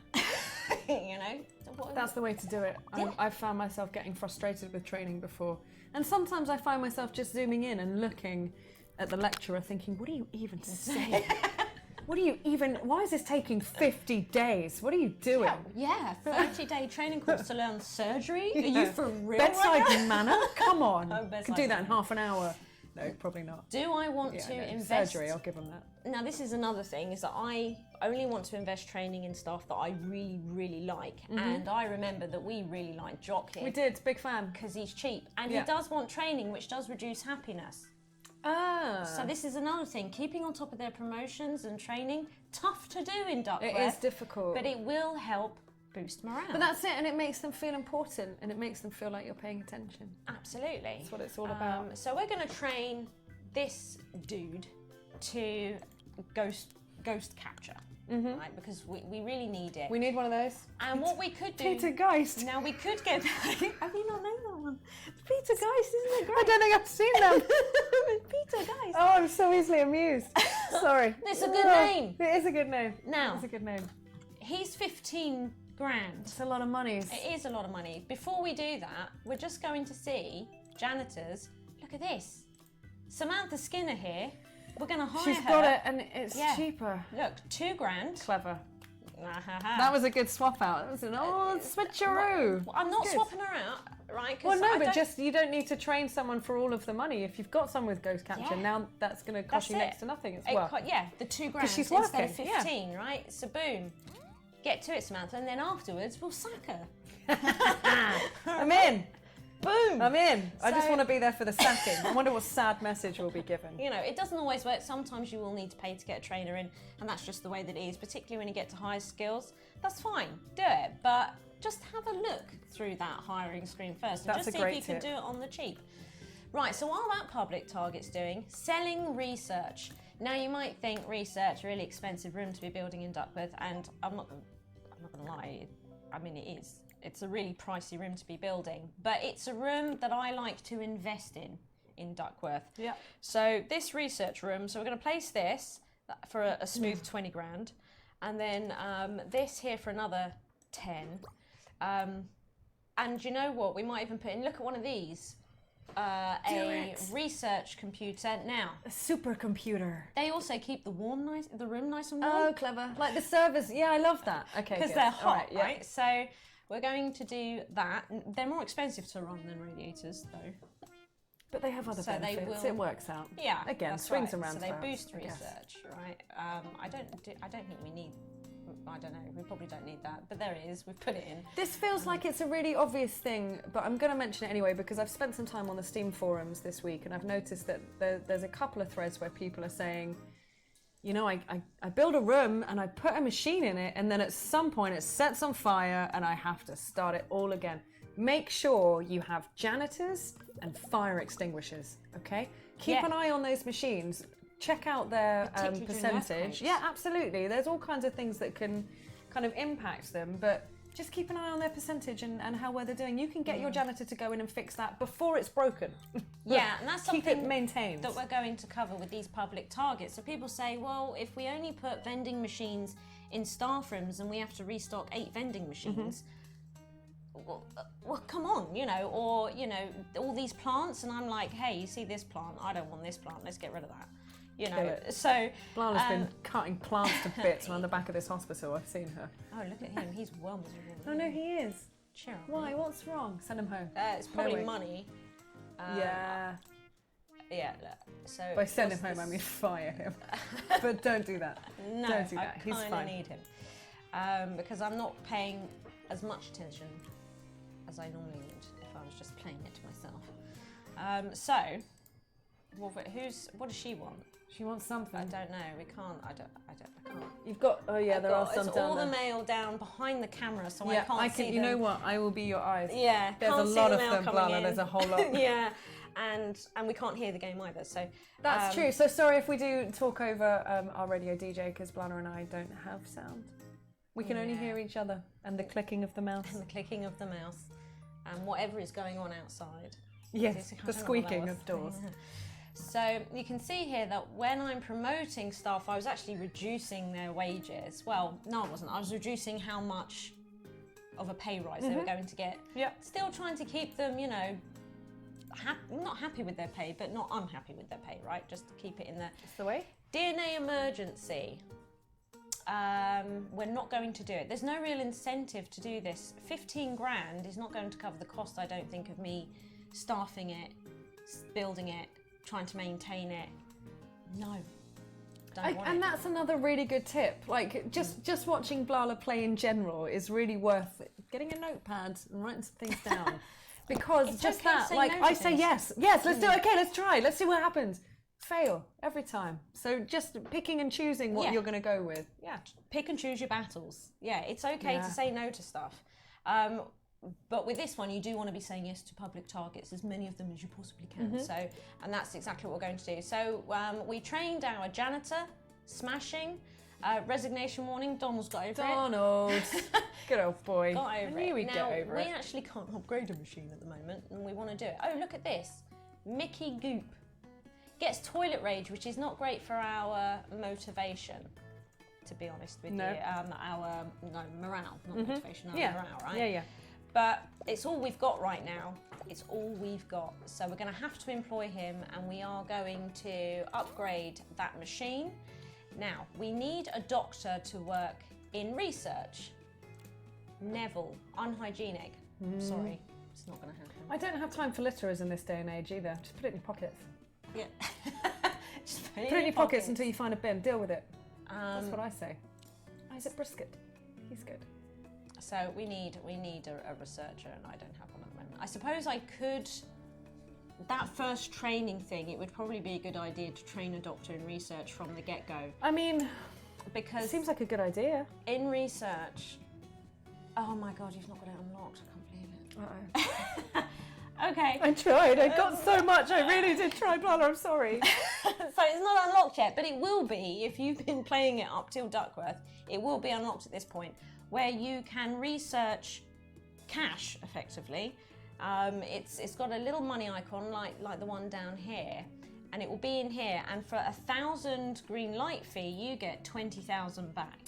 Speaker 2: You know?
Speaker 1: That's the way to do it.
Speaker 2: Yeah.
Speaker 1: I've found myself getting frustrated with training before. And sometimes I find myself just zooming in and looking at the lecturer thinking, what are you even saying? Why is this taking 50 days? What are you doing?
Speaker 2: Yeah, 30-day training course to learn surgery? Are you for real?
Speaker 1: Bedside manner? Come on.
Speaker 2: Bedside
Speaker 1: Could do that in
Speaker 2: manner.
Speaker 1: half an hour. No, probably not.
Speaker 2: Do I want to invest...
Speaker 1: Surgery, I'll give them that.
Speaker 2: Now, this is another thing, is that I only want to invest training in staff that I really, really like. And I remember that we really liked Jock here.
Speaker 1: We did, big fan.
Speaker 2: Because he's cheap. And he does want training, which does reduce happiness.
Speaker 1: Ah.
Speaker 2: So this is another thing, keeping on top of their promotions and training, tough to do in Duckworth.
Speaker 1: It is difficult.
Speaker 2: But it will help boost morale.
Speaker 1: But that's it, and it makes them feel important, and it makes them feel like you're paying attention.
Speaker 2: Absolutely.
Speaker 1: That's what it's all about.
Speaker 2: So we're going to train this dude to ghost capture, right? Because we really need it.
Speaker 1: We need one of those.
Speaker 2: And what we could do...
Speaker 1: Peter Geist.
Speaker 2: Now we could get... Have you not known that one?
Speaker 1: Peter Geist, isn't it great? I don't think I've seen them.
Speaker 2: Peter Geist.
Speaker 1: Oh, I'm so easily amused. Sorry.
Speaker 2: It's a good name.
Speaker 1: It is a good name.
Speaker 2: Now,
Speaker 1: it's a good name.
Speaker 2: He's 15 grand.
Speaker 1: It's a lot of money.
Speaker 2: It is a lot of money. Before we do that, we're just going to see janitors. Look at this. Samantha Skinner here. We're going to hire her.
Speaker 1: She's got it, and it's cheaper.
Speaker 2: Look, 2 grand.
Speaker 1: Clever. That was a good swap out. That was an old switcheroo.
Speaker 2: Well, I'm not swapping her out, right?
Speaker 1: Well, no, but just you don't need to train someone for all of the money. If you've got someone with ghost capture, now that's going to cost you next to nothing as well.
Speaker 2: The 2 grand
Speaker 1: she's
Speaker 2: instead of
Speaker 1: working,
Speaker 2: 15, right? So boom, get to it, Samantha, and then afterwards we'll sack her.
Speaker 1: I'm in.
Speaker 2: Boom!
Speaker 1: I'm in. I just want to be there for the sacking. I wonder what sad message will be given.
Speaker 2: You know, it doesn't always work. Sometimes you will need to pay to get a trainer in, and that's just the way that it is, particularly when you get to higher skills. That's fine, do it, but just have a look through that hiring screen first and
Speaker 1: That's
Speaker 2: just see if you can do it on the cheap. Right, so while that public target's doing, selling research. Now you might think research, really expensive room to be building in Duckworth, and I'm not gonna lie, I mean it is. It's a really pricey room to be building, but it's a room that I like to invest in Duckworth. Yeah. So this research room, so we're going to place this for a smooth 20 grand, and then this here for another 10. And you know what? We might even put in, look at one of these, a research computer. Now,
Speaker 1: a supercomputer.
Speaker 2: They also keep the room nice and warm.
Speaker 1: Oh, clever. Like the servers. Yeah, I love that. Okay,
Speaker 2: because they're hot, right? So we're going to do that. They're more expensive to run than radiators, though.
Speaker 1: But they have other
Speaker 2: So they
Speaker 1: benefits.
Speaker 2: will-
Speaker 1: It works out.
Speaker 2: Yeah,
Speaker 1: Again,
Speaker 2: that's
Speaker 1: swings
Speaker 2: right.
Speaker 1: and
Speaker 2: So they
Speaker 1: roundabouts,
Speaker 2: boost
Speaker 1: I guess.
Speaker 2: research, right? I don't think we need. I don't know. We probably don't need that, but there it is. We've put it in.
Speaker 1: This feels like it's a really obvious thing, but I'm going to mention it anyway because I've spent some time on the Steam forums this week and I've noticed that there's a couple of threads where people are saying, you know, I build a room and I put a machine in it and then at some point it sets on fire and I have to start it all again. Make sure you have janitors and fire extinguishers, okay? Keep an eye on those machines. Check out their
Speaker 2: Particularly during
Speaker 1: percentage.
Speaker 2: earthquakes.
Speaker 1: Yeah, absolutely. There's all kinds of things that can kind of impact them, but just keep an eye on their percentage and how well they're doing. You can get your janitor to go in and fix that before it's broken.
Speaker 2: Yeah, and that's
Speaker 1: keep
Speaker 2: something
Speaker 1: it maintained.
Speaker 2: that we're going to cover with these public targets. So people say, well, if we only put vending machines in staff rooms and we have to restock 8 vending machines, well, come on, you know, or, you know, all these plants, and I'm like, hey, you see this plant? I don't want this plant. Let's get rid of that. You know, so
Speaker 1: Blarla's been cutting plants to bits around the back of this hospital. I've seen her.
Speaker 2: oh, look at him. He's well miserable.
Speaker 1: Oh no, he is.
Speaker 2: Cheer up.
Speaker 1: Why? What's wrong? Send him home.
Speaker 2: It's probably
Speaker 1: way.
Speaker 2: money.
Speaker 1: Yeah.
Speaker 2: Yeah. So
Speaker 1: By send him
Speaker 2: what's
Speaker 1: home, I
Speaker 2: this?
Speaker 1: mean fire him. But don't do that.
Speaker 2: No,
Speaker 1: Don't do that.
Speaker 2: I
Speaker 1: He's
Speaker 2: kind of
Speaker 1: fine.
Speaker 2: need him because I'm not paying as much attention as I normally would if I was just playing it to myself. So, what does she want?
Speaker 1: She wants something.
Speaker 2: I don't know. We can't. I can't.
Speaker 1: You've got. Oh yeah, there are some
Speaker 2: It's
Speaker 1: down
Speaker 2: all
Speaker 1: there.
Speaker 2: the mail down behind the camera, so
Speaker 1: Yeah,
Speaker 2: I can't see
Speaker 1: You
Speaker 2: them.
Speaker 1: know what? I will be your eyes.
Speaker 2: Yeah,
Speaker 1: There's a
Speaker 2: can't see
Speaker 1: lot
Speaker 2: the
Speaker 1: of
Speaker 2: mail
Speaker 1: them,
Speaker 2: coming
Speaker 1: Blarla.
Speaker 2: in.
Speaker 1: There's a whole lot.
Speaker 2: Yeah, and we can't hear the game either. So
Speaker 1: That's true. So sorry if we do talk over our radio DJ because Blarla and I don't have sound. We can only hear each other and the clicking of the mouse.
Speaker 2: And the clicking of the mouse, and whatever is going on outside.
Speaker 1: Yes,
Speaker 2: I don't know
Speaker 1: the
Speaker 2: what that
Speaker 1: squeaking
Speaker 2: was.
Speaker 1: of doors.
Speaker 2: So you can see here that when I'm promoting staff, I was actually reducing their wages. Well, no, I wasn't. I was reducing how much of a pay rise they were going to get.
Speaker 1: Yeah.
Speaker 2: Still trying to keep them, you know, not happy with their pay, but not unhappy with their pay, right? Just to keep it in there.
Speaker 1: That's the way.
Speaker 2: DNA emergency. We're not going to do it. There's no real incentive to do this. 15 grand is not going to cover the cost, I don't think, of me staffing it, building it, trying to maintain it. No. Don't want
Speaker 1: And
Speaker 2: it.
Speaker 1: that's another really good tip. Like just watching Blarla play in general is really worth getting a notepad and writing some things down. Because
Speaker 2: It's
Speaker 1: just
Speaker 2: okay to
Speaker 1: that,
Speaker 2: say
Speaker 1: like
Speaker 2: no to
Speaker 1: I say
Speaker 2: things.
Speaker 1: yes, let's do it. Okay, let's try. Let's see what happens. Fail every time. So just picking and choosing what
Speaker 2: Yeah.
Speaker 1: you're going to go with. Yeah.
Speaker 2: Pick and choose your battles. Yeah, it's okay
Speaker 1: Yeah.
Speaker 2: to say no to stuff. But with this one, you do want to be saying yes to public targets, as many of them as you possibly can. So, and that's exactly what we're going to do. So we trained our janitor, smashing, resignation warning. Donald's got over it.
Speaker 1: Donald, good old boy.
Speaker 2: Got
Speaker 1: I
Speaker 2: over
Speaker 1: knew
Speaker 2: it.
Speaker 1: we'd
Speaker 2: Now,
Speaker 1: get over
Speaker 2: we
Speaker 1: it.
Speaker 2: actually can't upgrade a machine at the moment, and we want to do it. Oh, look at this. Mickey Goop gets toilet rage, which is not great for our motivation, to be honest with
Speaker 1: No.
Speaker 2: you. Our morale, not motivation, our
Speaker 1: Yeah.
Speaker 2: morale, right?
Speaker 1: Yeah.
Speaker 2: But it's all we've got right now. It's all we've got. So we're going to have to employ him, and we are going to upgrade that machine. Now, we need a doctor to work in research. Neville, unhygienic. Sorry, it's not going to happen.
Speaker 1: I don't have time for litterers in this day and age either. Just put it in your pockets.
Speaker 2: Yeah. Just
Speaker 1: Put it in your pockets until you find a bin. Deal with it. That's what I say. Isaac Brisket. He's good.
Speaker 2: So we need a researcher, and I don't have one at the moment. I suppose I could. That first training thing, it would probably be a good idea to train a doctor in research from the get-go,
Speaker 1: I mean,
Speaker 2: because
Speaker 1: seems like a good idea.
Speaker 2: in research. Oh my God, you've not got it unlocked. I can't believe it.
Speaker 1: Uh-oh.
Speaker 2: Okay.
Speaker 1: I tried. I got so much. I really did try, Blarla. I'm sorry.
Speaker 2: So it's not unlocked yet, but it will be if you've been playing it up till Duckworth. It will be unlocked at this point, where you can research cash effectively. It's got a little money icon like the one down here, and it will be in here. And for 1,000 green light fee, you get 20,000 back.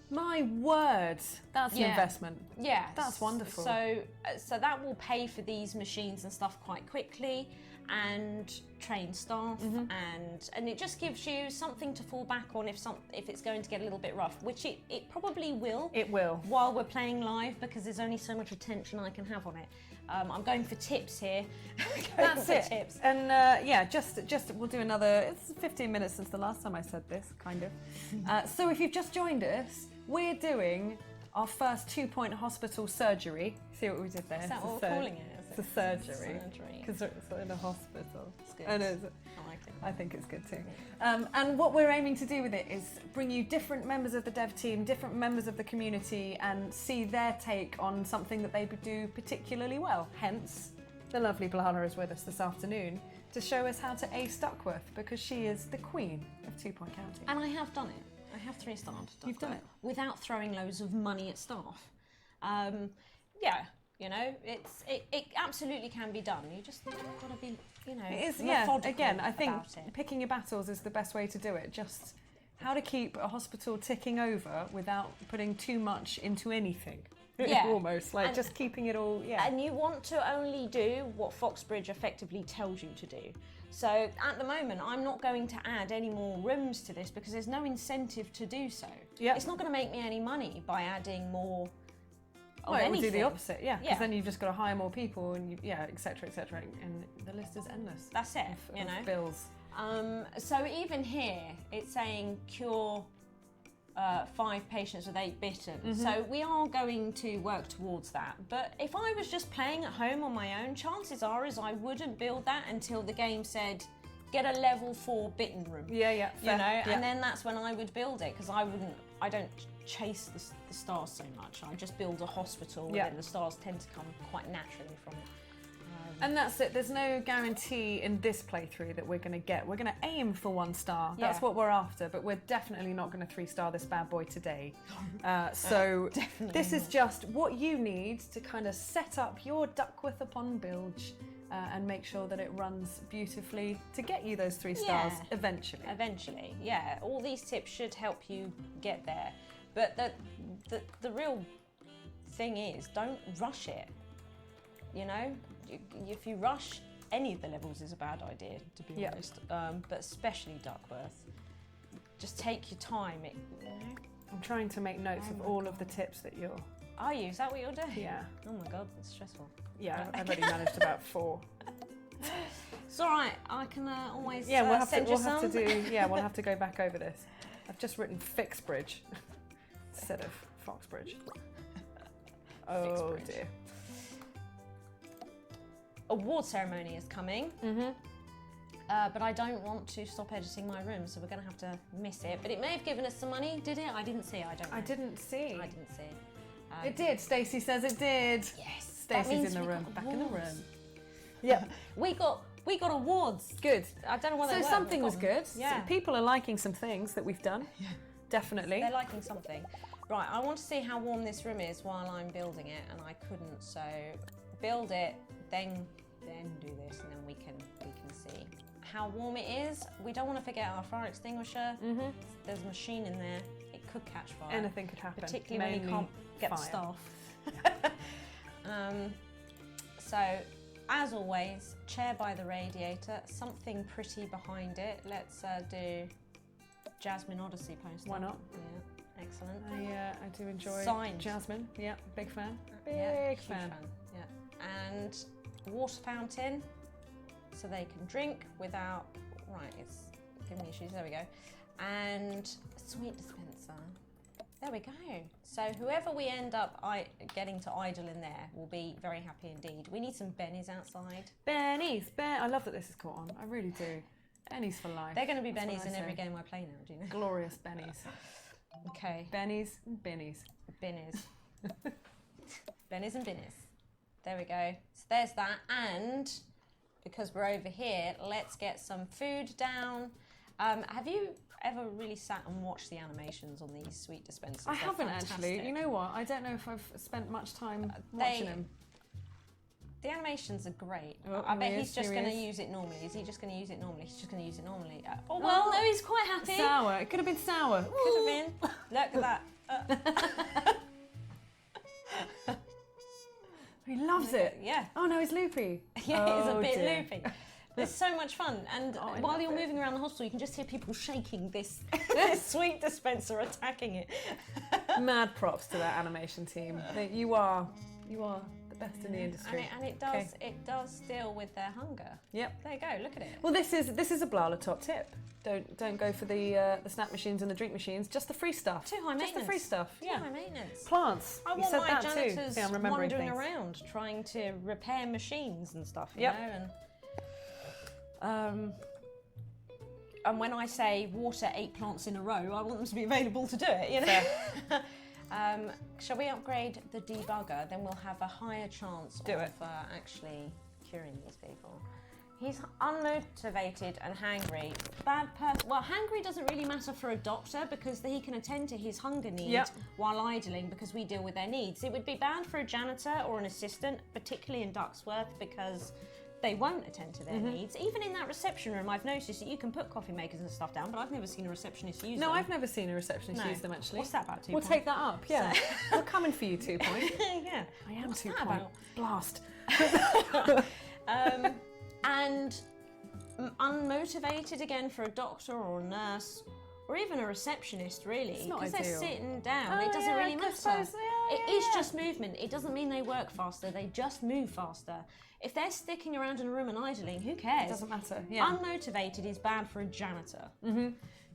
Speaker 1: My word. That's an
Speaker 2: Yeah.
Speaker 1: investment.
Speaker 2: Yeah,
Speaker 1: That's wonderful.
Speaker 2: So that will pay for these machines and stuff quite quickly, and train staff, and it just gives you something to fall back on if it's going to get a little bit rough, which it probably will.
Speaker 1: It will.
Speaker 2: While we're playing live, because there's only so much attention I can have on it. I'm going for tips here.
Speaker 1: That's it. Tips. And just we'll do another. It's 15 minutes since the last time I said this, kind of. So if you've just joined us, we're doing our first 2-point hospital surgery. See what we did there?
Speaker 2: Is that what we're calling it?
Speaker 1: It's a surgery. Because it's in a hospital.
Speaker 2: It's good.
Speaker 1: And
Speaker 2: I like it.
Speaker 1: I think it's good too. And what we're aiming to do with it is bring you different members of the dev team, different members of the community, and see their take on something that they do particularly well. Hence, the lovely Blarla is with us this afternoon to show us how to ace Duckworth, because she is the queen of 2-point counting.
Speaker 2: And I have done it. I have 3-starred Duckworth.
Speaker 1: You've done it?
Speaker 2: Without throwing loads of money at staff. You know, it absolutely can be done. You just got to be, you know,
Speaker 1: it is,
Speaker 2: methodical.
Speaker 1: Again, I think picking your battles is the best way to do it. Just how to keep a hospital ticking over without putting too much into anything.
Speaker 2: Yeah.
Speaker 1: Almost, like just keeping it all,
Speaker 2: And you want to only do what Foxbridge effectively tells you to do. So at the moment, I'm not going to add any more rooms to this because there's no incentive to do so.
Speaker 1: Yep.
Speaker 2: It's not going to make me any money by adding more.
Speaker 1: Well, it would do the opposite, because then you've just got to hire more people and etc., etc. And the list is endless.
Speaker 2: That's it,
Speaker 1: of bills.
Speaker 2: So even here, it's saying cure 5 patients with 8 bitten. Mm-hmm. So we are going to work towards that. But if I was just playing at home on my own, chances are I wouldn't build that until the game said, get a level 4 bitten room.
Speaker 1: Yeah.
Speaker 2: You know, and then that's when I would build it, because I don't chase the stars so much. I just build a hospital, and then the stars tend to come quite naturally from it.
Speaker 1: And that's it. There's no guarantee in this playthrough that we're going to get. We're going to aim for 1 star. That's what we're after, but we're definitely not going to 3-star this bad boy today. So this is just what you need to kind of set up your Duckworth upon Bilge and make sure that it runs beautifully to get you those 3 stars eventually.
Speaker 2: Eventually, yeah. All these tips should help you get there. But the real thing is, don't rush it. You know? If you rush any of the levels is a bad idea, to be honest, but especially Duckworth. Just take your time.
Speaker 1: I'm trying to make notes of all of the tips that you're...
Speaker 2: Are you? Is that what you're doing?
Speaker 1: Yeah.
Speaker 2: Oh my God, that's stressful.
Speaker 1: Yeah, I've already managed about 4.
Speaker 2: It's all right. I can always
Speaker 1: we'll have to go back over this. I've just written Fixbridge instead of Foxbridge. Oh dear.
Speaker 2: Award ceremony is coming, but I don't want to stop editing my room, so we're going to have to miss it. But it may have given us some money, did it? I didn't see. I don't know.
Speaker 1: I didn't see.
Speaker 2: It
Speaker 1: did. Stacey says it did.
Speaker 2: Yes.
Speaker 1: Stacey's in the room. Back in the room.
Speaker 2: Yeah. We got awards.
Speaker 1: Good.
Speaker 2: I don't know what they were.
Speaker 1: So something was good.
Speaker 2: Yeah.
Speaker 1: So people are liking some things that we've done. Yeah. Definitely.
Speaker 2: They're liking something. Right. I want to see how warm this room is while I'm building it, and I couldn't. So build it. Then do this, and then we can see how warm it is. We don't want to forget our fire extinguisher. There's a machine in there. It could catch fire.
Speaker 1: Anything could happen.
Speaker 2: Particularly when you can't get the staff. So, as always, chair by the radiator. Something pretty behind it. Let's do Jasmine Odyssey poster.
Speaker 1: Why not?
Speaker 2: Yeah, excellent.
Speaker 1: I do enjoy
Speaker 2: Signed.
Speaker 1: Jasmine. Yeah, big fan.
Speaker 2: Big fan. Yeah, and water fountain, so they can drink without. Right, it's giving me issues. There we go. And sweet dispenser. There we go. So whoever we end up getting to idle in there will be very happy indeed. We need some bennies outside.
Speaker 1: Bennies. I love that this is caught on. I really do. Bennies for life.
Speaker 2: They're going to be bennies in every game I play now, do you know?
Speaker 1: Glorious bennies.
Speaker 2: Okay.
Speaker 1: Bennies and binnies.
Speaker 2: Binnies. Bennies and binnies. There we go. So there's that. And because we're over here, let's get some food down. Have you ever really sat and watched the animations on these sweet dispensers?
Speaker 1: I haven't actually. You know what? I don't know if I've spent much time watching them.
Speaker 2: The animations are great.
Speaker 1: Oh,
Speaker 2: I bet he's just going to use it normally. Is he just going to use it normally? He's just going to use it normally. No, he's quite happy.
Speaker 1: Sour. It could have been sour.
Speaker 2: Could have been. Look at that.
Speaker 1: He loves it.
Speaker 2: Yeah.
Speaker 1: Oh no, he's loopy.
Speaker 2: Yeah, he's a bit loopy. It's so much fun, and while you're moving around the hospital, you can just hear people shaking this sweet dispenser, attacking it.
Speaker 1: Mad props to that animation team. You are the Best in the industry.
Speaker 2: And it does deal with their hunger.
Speaker 1: Yep.
Speaker 2: There you go. Look at it.
Speaker 1: Well, this is a Blarla top tip. Don't go for the snack machines and the drink machines. Just the free stuff.
Speaker 2: Too high maintenance.
Speaker 1: Just the free stuff.
Speaker 2: Too high maintenance.
Speaker 1: Plants.
Speaker 2: I
Speaker 1: You
Speaker 2: want
Speaker 1: said
Speaker 2: my
Speaker 1: that too.
Speaker 2: janitors
Speaker 1: See, I'm remembering
Speaker 2: wandering
Speaker 1: things.
Speaker 2: around trying to repair machines and stuff. You
Speaker 1: Yep.
Speaker 2: know. And when I say water 8 plants in a row, I want them to be available to do it. You know. Shall we upgrade the debugger? Then we'll have a higher chance of actually curing these people. He's unmotivated and hangry. Bad person. Well, hangry doesn't really matter for a doctor because he can attend to his hunger need while idling because we deal with their needs. It would be bad for a janitor or an assistant, particularly in Ducksworth, because they won't attend to their needs. Even in that reception room, I've noticed that you can put coffee makers and stuff down, but I've never seen a receptionist use them.
Speaker 1: No, I've never seen a receptionist use them, actually.
Speaker 2: What's that about, 2
Speaker 1: We'll
Speaker 2: Point?
Speaker 1: take that up, yeah. We're coming for you, 2 Point.
Speaker 2: Yeah.
Speaker 1: I am
Speaker 2: What's
Speaker 1: 2
Speaker 2: that
Speaker 1: Point.
Speaker 2: about?
Speaker 1: Blast.
Speaker 2: And unmotivated again for a doctor or a nurse or even a receptionist, really,
Speaker 1: It's not
Speaker 2: because they're
Speaker 1: ideal.
Speaker 2: sitting down.
Speaker 1: Oh,
Speaker 2: It doesn't
Speaker 1: yeah,
Speaker 2: really
Speaker 1: I
Speaker 2: matter.
Speaker 1: suppose,
Speaker 2: It is just movement. It doesn't mean they work faster. They just move faster. If they're sticking around in a room and idling, who cares?
Speaker 1: It doesn't matter, yeah.
Speaker 2: Unmotivated is bad for a janitor.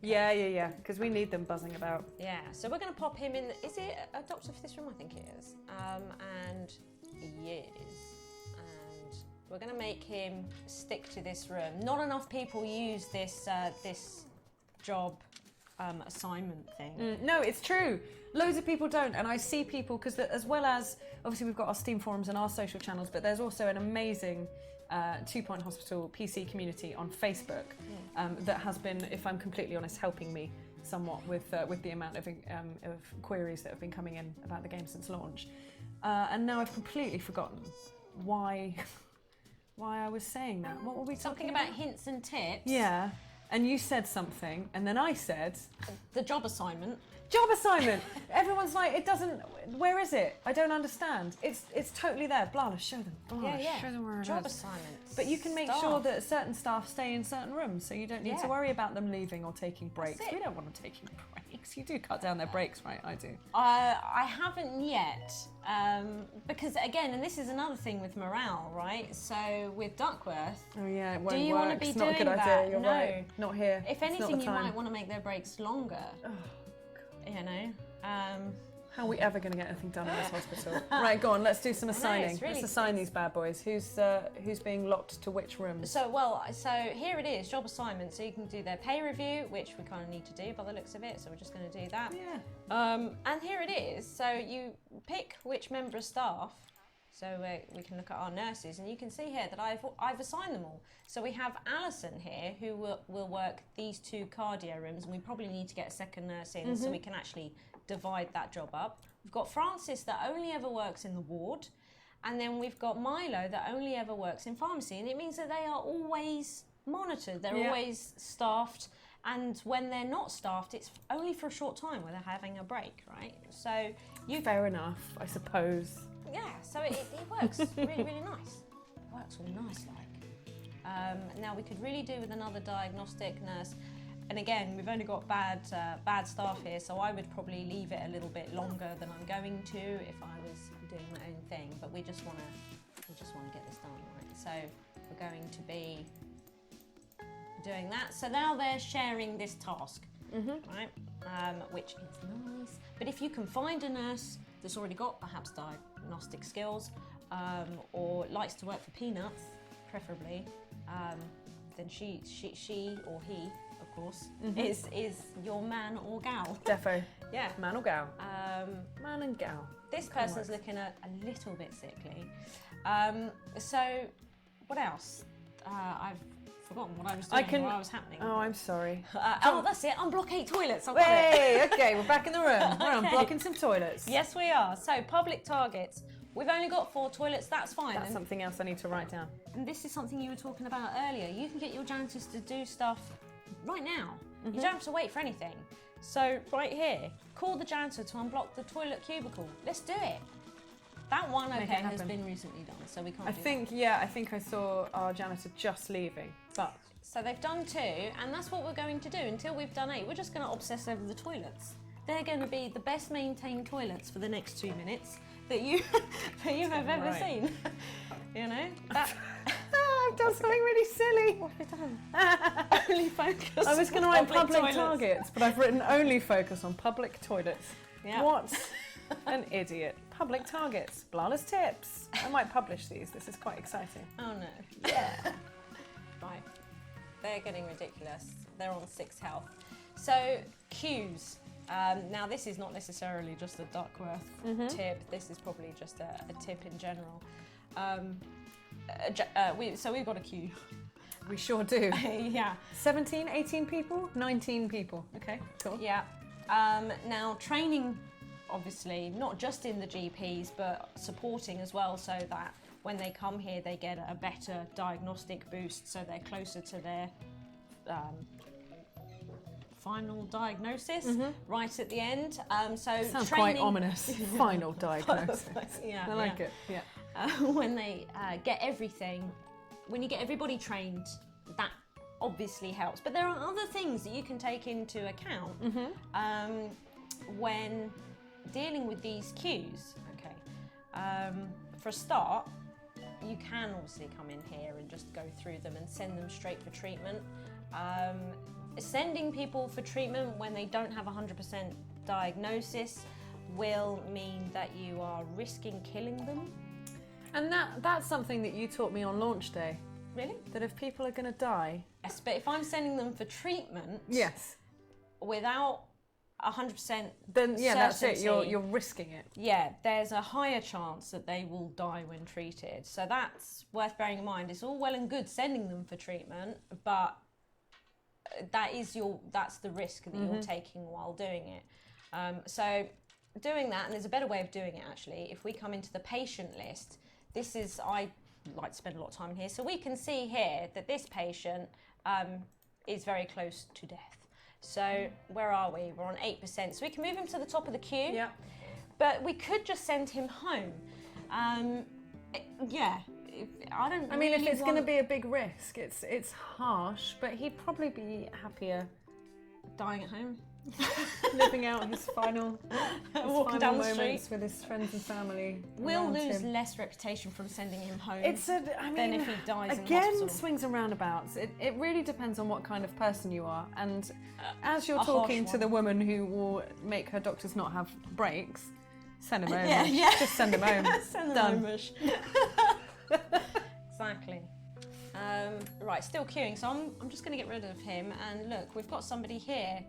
Speaker 1: Yeah, because we need them buzzing about.
Speaker 2: Yeah, so we're going to pop him in. Is it a doctor for this room? I think it is. And yes. And we're going to make him stick to this room. Not enough people use this this job assignment thing.
Speaker 1: No, it's true. Loads of people don't, and I see people because as well as obviously we've got our Steam forums and our social channels, but there's also an amazing 2 Point Hospital PC community on Facebook that has been, if I'm completely honest, helping me somewhat with the amount of queries that have been coming in about the game since launch. And now I've completely forgotten why I was saying that. What were we
Speaker 2: Something
Speaker 1: talking
Speaker 2: about hints and tips.
Speaker 1: Yeah, and you said something, and then I said
Speaker 2: The job assignment.
Speaker 1: job assignment. Everyone's like, it doesn't. Where is it? I don't understand. It's totally there. Blarla, show them. Blarla,
Speaker 2: Yeah.
Speaker 1: show them where it
Speaker 2: Job
Speaker 1: is.
Speaker 2: assignments.
Speaker 1: But you can make sure that certain staff stay in certain rooms, so you don't need to worry about them leaving or taking breaks.
Speaker 2: it.
Speaker 1: We don't want them taking breaks. You do cut down their breaks, right? I do.
Speaker 2: I haven't yet, because again, and this is another thing with morale, right? So with Duckworth,
Speaker 1: Oh yeah, it won't
Speaker 2: do you
Speaker 1: work.
Speaker 2: want to be
Speaker 1: It's not a
Speaker 2: doing
Speaker 1: good
Speaker 2: that?
Speaker 1: idea. You're
Speaker 2: No.
Speaker 1: right. Not here.
Speaker 2: If
Speaker 1: It's not
Speaker 2: anything,
Speaker 1: the
Speaker 2: you
Speaker 1: time.
Speaker 2: might want to make their breaks longer. You know.
Speaker 1: How are we ever going to get anything done in this hospital? Right, go on. Let's do some assigning.
Speaker 2: really-
Speaker 1: Let's assign these bad boys. Who's being locked to which rooms?
Speaker 2: So here it is, job assignment. So you can do their pay review, which we kind of need to do by the looks of it. So we're just going to do that.
Speaker 1: Yeah.
Speaker 2: And here it is. So you pick which member of staff. So we can look at our nurses, and you can see here that I've assigned them all. So we have Alison here, who will work these 2 cardio rooms, and we probably need to get a second nurse in so we can actually divide that job up. We've got Francis that only ever works in the ward, and then we've got Milo that only ever works in pharmacy, and it means that they are always monitored. They're always staffed, and when they're not staffed, it's only for a short time where they're having a break, right? So
Speaker 1: Fair enough, I suppose.
Speaker 2: yeah, so it works really, really nice. It works all nice, like. Now we could really do with another diagnostic nurse. And again, we've only got bad staff here, so I would probably leave it a little bit longer than I'm going to if I was doing my own thing. But we just want to get this done, right? So we're going to be doing that. So now they're sharing this task, right? Which is nice. But if you can find a nurse that's already got perhaps diagnostic skills, or likes to work for peanuts, preferably, then she or he, of course, is your man or gal.
Speaker 1: Defo.
Speaker 2: Yeah.
Speaker 1: Man or gal? Man and gal.
Speaker 2: This person's looking a little bit sickly. So, what else? I've forgotten what I was doing while I was happening.
Speaker 1: Oh, I'm sorry.
Speaker 2: That's it. Unblock 8 toilets. I've got it.
Speaker 1: Hey, okay, we're back in the room. We're unblocking some toilets.
Speaker 2: Yes, we are. So, public targets. We've only got 4 toilets. That's fine.
Speaker 1: That's something else I need to write down.
Speaker 2: And this is something you were talking about earlier. You can get your janitors to do stuff right now. You don't have to wait for anything. So right here, call the janitor to unblock the toilet cubicle. Let's do it. That one,
Speaker 1: Make it
Speaker 2: okay, has
Speaker 1: happen.
Speaker 2: been recently done, so we can't
Speaker 1: I
Speaker 2: do
Speaker 1: think I saw our janitor just leaving, but...
Speaker 2: So they've done 2, and that's what we're going to do. Until we've done 8, we're just going to obsess over the toilets. They're going to be the best maintained toilets for the next 2 minutes. that you have ever seen. You know, that.
Speaker 1: I've done something really silly.
Speaker 2: What have you done? Only focus.
Speaker 1: I was going to write public
Speaker 2: toilets.
Speaker 1: targets, but I've written only focus on public toilets.
Speaker 2: Yeah.
Speaker 1: What an idiot. Public targets, Blarla's tips. I might publish these. This is quite exciting.
Speaker 2: Oh no. Yeah. Right. They're getting ridiculous. They're on 6 health. So, cues. Now, this is not necessarily just a Duckworth tip. This is probably just a tip in general. So we've got a queue.
Speaker 1: We sure do.
Speaker 2: Yeah.
Speaker 1: 17, 18 people? 19 people. Okay, cool.
Speaker 2: Yeah. Now, training, obviously, not just in the GPs, but supporting as well, so that when they come here, they get a better diagnostic boost, so they're closer to their final diagnosis right at the end. So
Speaker 1: sounds
Speaker 2: training,
Speaker 1: quite ominous. Final diagnosis.
Speaker 2: Yeah,
Speaker 1: I like it. Yeah.
Speaker 2: When they get everything, when you get everybody trained, that obviously helps. But there are other things that you can take into account when dealing with these cues. Okay. For a start, you can obviously come in here and just go through them and send them straight for treatment. Sending people for treatment when they don't have 100% diagnosis will mean that you are risking killing them.
Speaker 1: And that's something that you taught me on launch day.
Speaker 2: Really?
Speaker 1: That if people are going to die...
Speaker 2: Yes, but if I'm sending them for treatment...
Speaker 1: Yes.
Speaker 2: Without 100%
Speaker 1: then yeah, that's it.
Speaker 2: certainty,
Speaker 1: You're risking it.
Speaker 2: Yeah, there's a higher chance that they will die when treated. So that's worth bearing in mind. It's all well and good sending them for treatment, but that's the risk that you're taking while doing it. So doing that, and there's a better way of doing it actually. If we come into the patient list, I like to spend a lot of time in here, so we can see here that this patient is very close to death. So where are we? We're on 8%. So we can move him to the top of the queue.
Speaker 1: Yeah.
Speaker 2: But we could just send him home. Yeah.
Speaker 1: I mean, if it's going to be a big risk, it's harsh, but he'd probably be happier
Speaker 2: dying at home.
Speaker 1: living out his final
Speaker 2: walking down the
Speaker 1: moments
Speaker 2: street
Speaker 1: with his friends and family.
Speaker 2: We'll lose less reputation from sending him home
Speaker 1: than
Speaker 2: if he dies
Speaker 1: again,
Speaker 2: in hospital.
Speaker 1: swings and roundabouts. It really depends on what kind of person you are. And as you're
Speaker 2: a
Speaker 1: talking
Speaker 2: harsh
Speaker 1: to the
Speaker 2: one.
Speaker 1: woman who will make her doctors not have breaks, send him home.
Speaker 2: Yeah.
Speaker 1: Just send him home.
Speaker 2: Send them
Speaker 1: Done.
Speaker 2: home-ish. Exactly. Right, still queuing, so I'm just going to get rid of him. And look, we've got somebody here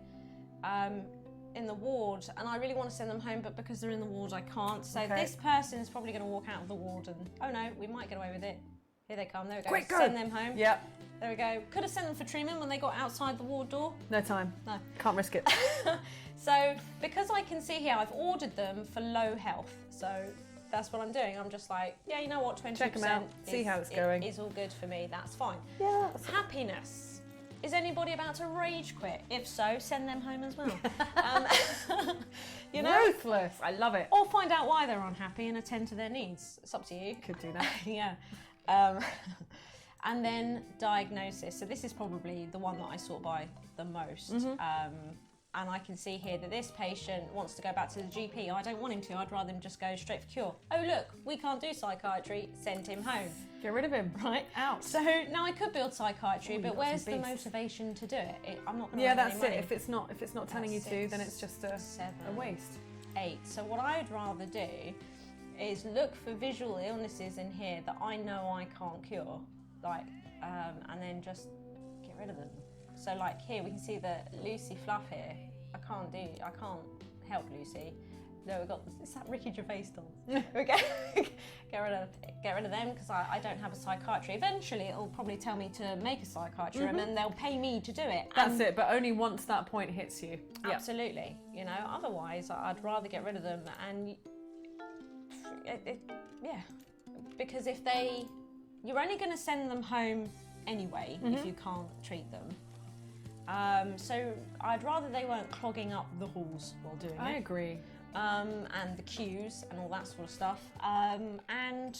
Speaker 2: in the ward, and I really want to send them home, but because they're in the ward, I can't. So this person is probably going to walk out of the ward, and oh no, we might get away with it. Here they come. There we go.
Speaker 1: Quick, go.
Speaker 2: Send them home.
Speaker 1: Yep.
Speaker 2: There we go. Could have sent them for treatment when they got outside the ward door.
Speaker 1: No time.
Speaker 2: No.
Speaker 1: Can't risk it.
Speaker 2: So because I can see here, I've ordered them for low health. So that's what I'm doing. I'm just like, yeah, you know what, 20%.
Speaker 1: Check 'em out, see how it's going.
Speaker 2: Is all good for me. That's fine.
Speaker 1: Yeah.
Speaker 2: Happiness. Is anybody about to rage quit? If so, send them home as well. You know,
Speaker 1: Ruthless. I love it.
Speaker 2: or find out why they're unhappy and attend to their needs. It's up to you.
Speaker 1: Could do that.
Speaker 2: Yeah. And then diagnosis. So this is probably the one that I sort by the most. And I can see here that this patient wants to go back to the GP. I don't want him to. I'd rather him just go straight for cure. Oh, look, we can't do psychiatry. Send him home.
Speaker 1: Get rid of him.
Speaker 2: Right?
Speaker 1: Out.
Speaker 2: So now I could build psychiatry, but
Speaker 1: got
Speaker 2: where's
Speaker 1: some
Speaker 2: the
Speaker 1: beast.
Speaker 2: motivation to do it? I'm not going to
Speaker 1: Yeah,
Speaker 2: earn
Speaker 1: that's
Speaker 2: any
Speaker 1: it.
Speaker 2: money.
Speaker 1: If it's not telling you to, then it's just a
Speaker 2: 7,
Speaker 1: waste.
Speaker 2: 8. So what I'd rather do is look for visual illnesses in here that I know I can't cure, like, and then just get rid of them. So like here we can see the Lucy Fluff here. I can't help Lucy. No, we've got it's that Ricky Gervais doll. We get rid of them because I don't have a psychiatry. Eventually, it'll probably tell me to make a psychiatry, and then they'll pay me to do it.
Speaker 1: That's it, but only once that point hits you.
Speaker 2: Absolutely, you know. Otherwise, I'd rather get rid of them. And yeah, because you're only going to send them home anyway if you can't treat them. So I'd rather they weren't clogging up the halls while doing it.
Speaker 1: I agree.
Speaker 2: And the queues and all that sort of stuff. And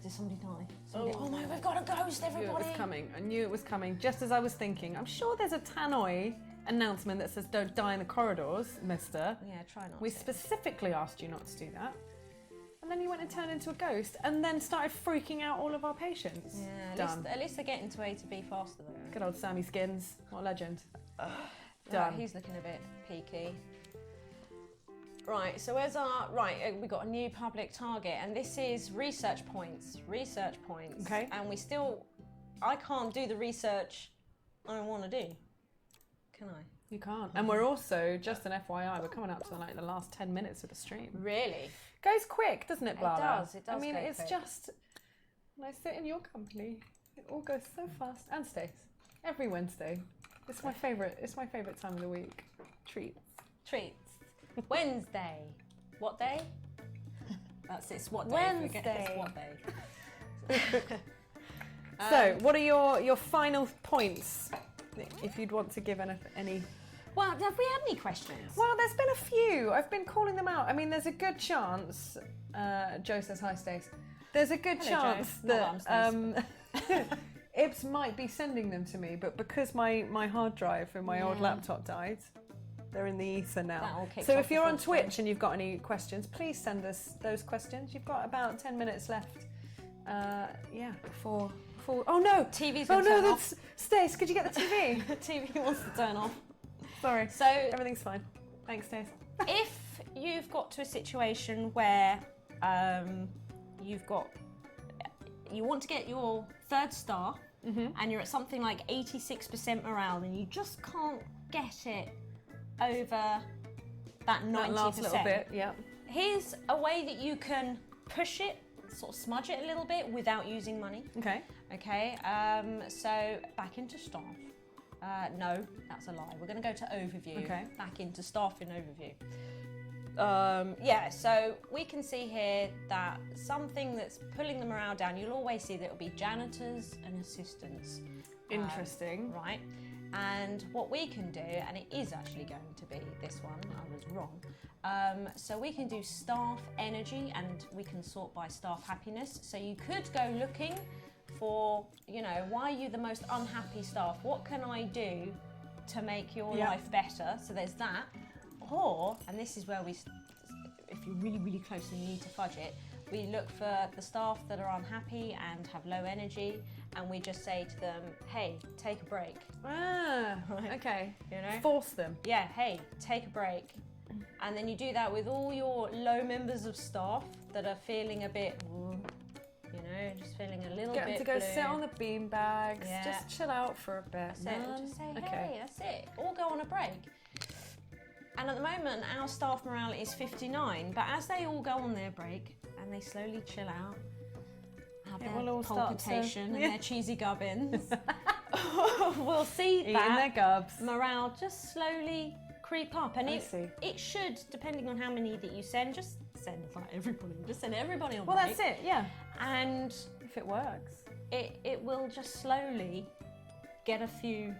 Speaker 2: did somebody die? Oh my! We've got a ghost,
Speaker 1: I knew
Speaker 2: everybody!
Speaker 1: it was coming. I knew it was coming. Just as I was thinking, I'm sure there's a tannoy announcement that says don't die in the corridors, mister.
Speaker 2: Yeah, try not
Speaker 1: We
Speaker 2: to.
Speaker 1: specifically asked you not to do that. And then you went and turned into a ghost and then started freaking out all of our patients.
Speaker 2: Yeah,
Speaker 1: Done.
Speaker 2: at least they're getting to A to B faster though.
Speaker 1: Good old Sammy Skins. What a legend.
Speaker 2: Right,
Speaker 1: Done.
Speaker 2: he's looking a bit peaky. Right, so where's our... Right, we've got a new public target, and this is research points. Research points.
Speaker 1: Okay.
Speaker 2: And we still... I can't do the research I want to do. Can I?
Speaker 1: You can't. And we're also, just an FYI, we're coming up to like the last 10 minutes of the stream.
Speaker 2: Really?
Speaker 1: Goes quick, doesn't it, Blarla?
Speaker 2: It does
Speaker 1: I mean,
Speaker 2: go
Speaker 1: it's
Speaker 2: quick.
Speaker 1: just... When I sit in your company, it all goes so fast. And Stace. Every Wednesday. It's my favourite time of the week. Treats.
Speaker 2: Treats. Wednesday. What day? That's it. It's what day.
Speaker 1: Wednesday.
Speaker 2: It's what day.
Speaker 1: So, what are your final points, if you'd want to give any?
Speaker 2: Well, have we had any questions?
Speaker 1: Well, there's been a few. I've been calling them out. I mean, there's a good chance. Joe says hi, Stace. There's a good
Speaker 2: Hello,
Speaker 1: chance
Speaker 2: Joe.
Speaker 1: that Ibs might be sending them to me, but because my hard drive and my old laptop died, they're in the ether now.
Speaker 2: That all kicks
Speaker 1: So
Speaker 2: off
Speaker 1: if you're on
Speaker 2: before
Speaker 1: Twitch and you've got any questions, please send us those questions. You've got about 10 minutes left. Before. Oh no!
Speaker 2: TV's
Speaker 1: Oh
Speaker 2: gonna
Speaker 1: no!
Speaker 2: turn
Speaker 1: That's Stace. Could you get the TV?
Speaker 2: The TV wants to turn off.
Speaker 1: Sorry.
Speaker 2: So
Speaker 1: Everything's fine. Thanks, Stace.
Speaker 2: if you've got to a situation where you want to get your third star and you're at something like 86% morale and you just can't get it over that 90%.
Speaker 1: That last little bit, yeah.
Speaker 2: Here's a way that you can push it, sort of smudge it a little bit without using money.
Speaker 1: Okay.
Speaker 2: Okay, so back into staff. No, that's a lie. We're going to go to overview.
Speaker 1: Okay.
Speaker 2: Back into staff in overview. So we can see here that something that's pulling the morale down, you'll always see that it'll be janitors and assistants.
Speaker 1: Interesting.
Speaker 2: Right. And what we can do, and it is actually going to be this one, I was wrong. So we can do staff energy and we can sort by staff happiness. So you could go looking for, why are you the most unhappy staff? What can I do to make your life better? So there's that. Or, and this is where if you're really, really close and you need to fudge it, we look for the staff that are unhappy and have low energy, and we just say to them, hey, take a break.
Speaker 1: Ah,
Speaker 2: Right.
Speaker 1: okay.
Speaker 2: You know?
Speaker 1: Force them.
Speaker 2: Yeah, hey, take a break. And then you do that with all your low members of staff that are feeling a bit, just feeling a little
Speaker 1: Get
Speaker 2: bit
Speaker 1: them to go
Speaker 2: blue.
Speaker 1: sit on the bean bags.
Speaker 2: Yeah.
Speaker 1: Just chill out for a bit.
Speaker 2: That's it.
Speaker 1: man.
Speaker 2: Just say,
Speaker 1: Okay.
Speaker 2: hey, that's it. All go on a break. And at the moment, our staff morale is 59, but as they all go on their break and they slowly chill out, have
Speaker 1: It
Speaker 2: their
Speaker 1: will all start to-
Speaker 2: palpitation and
Speaker 1: Yeah.
Speaker 2: their cheesy gubbins, we'll see
Speaker 1: Eating
Speaker 2: that
Speaker 1: their gubs.
Speaker 2: morale just slowly creep up. And
Speaker 1: I see.
Speaker 2: it should, depending on how many that you send, just send like everybody. Just send everybody on
Speaker 1: Well,
Speaker 2: break.
Speaker 1: that's it. Yeah.
Speaker 2: And
Speaker 1: If it works.
Speaker 2: it will just slowly get a few.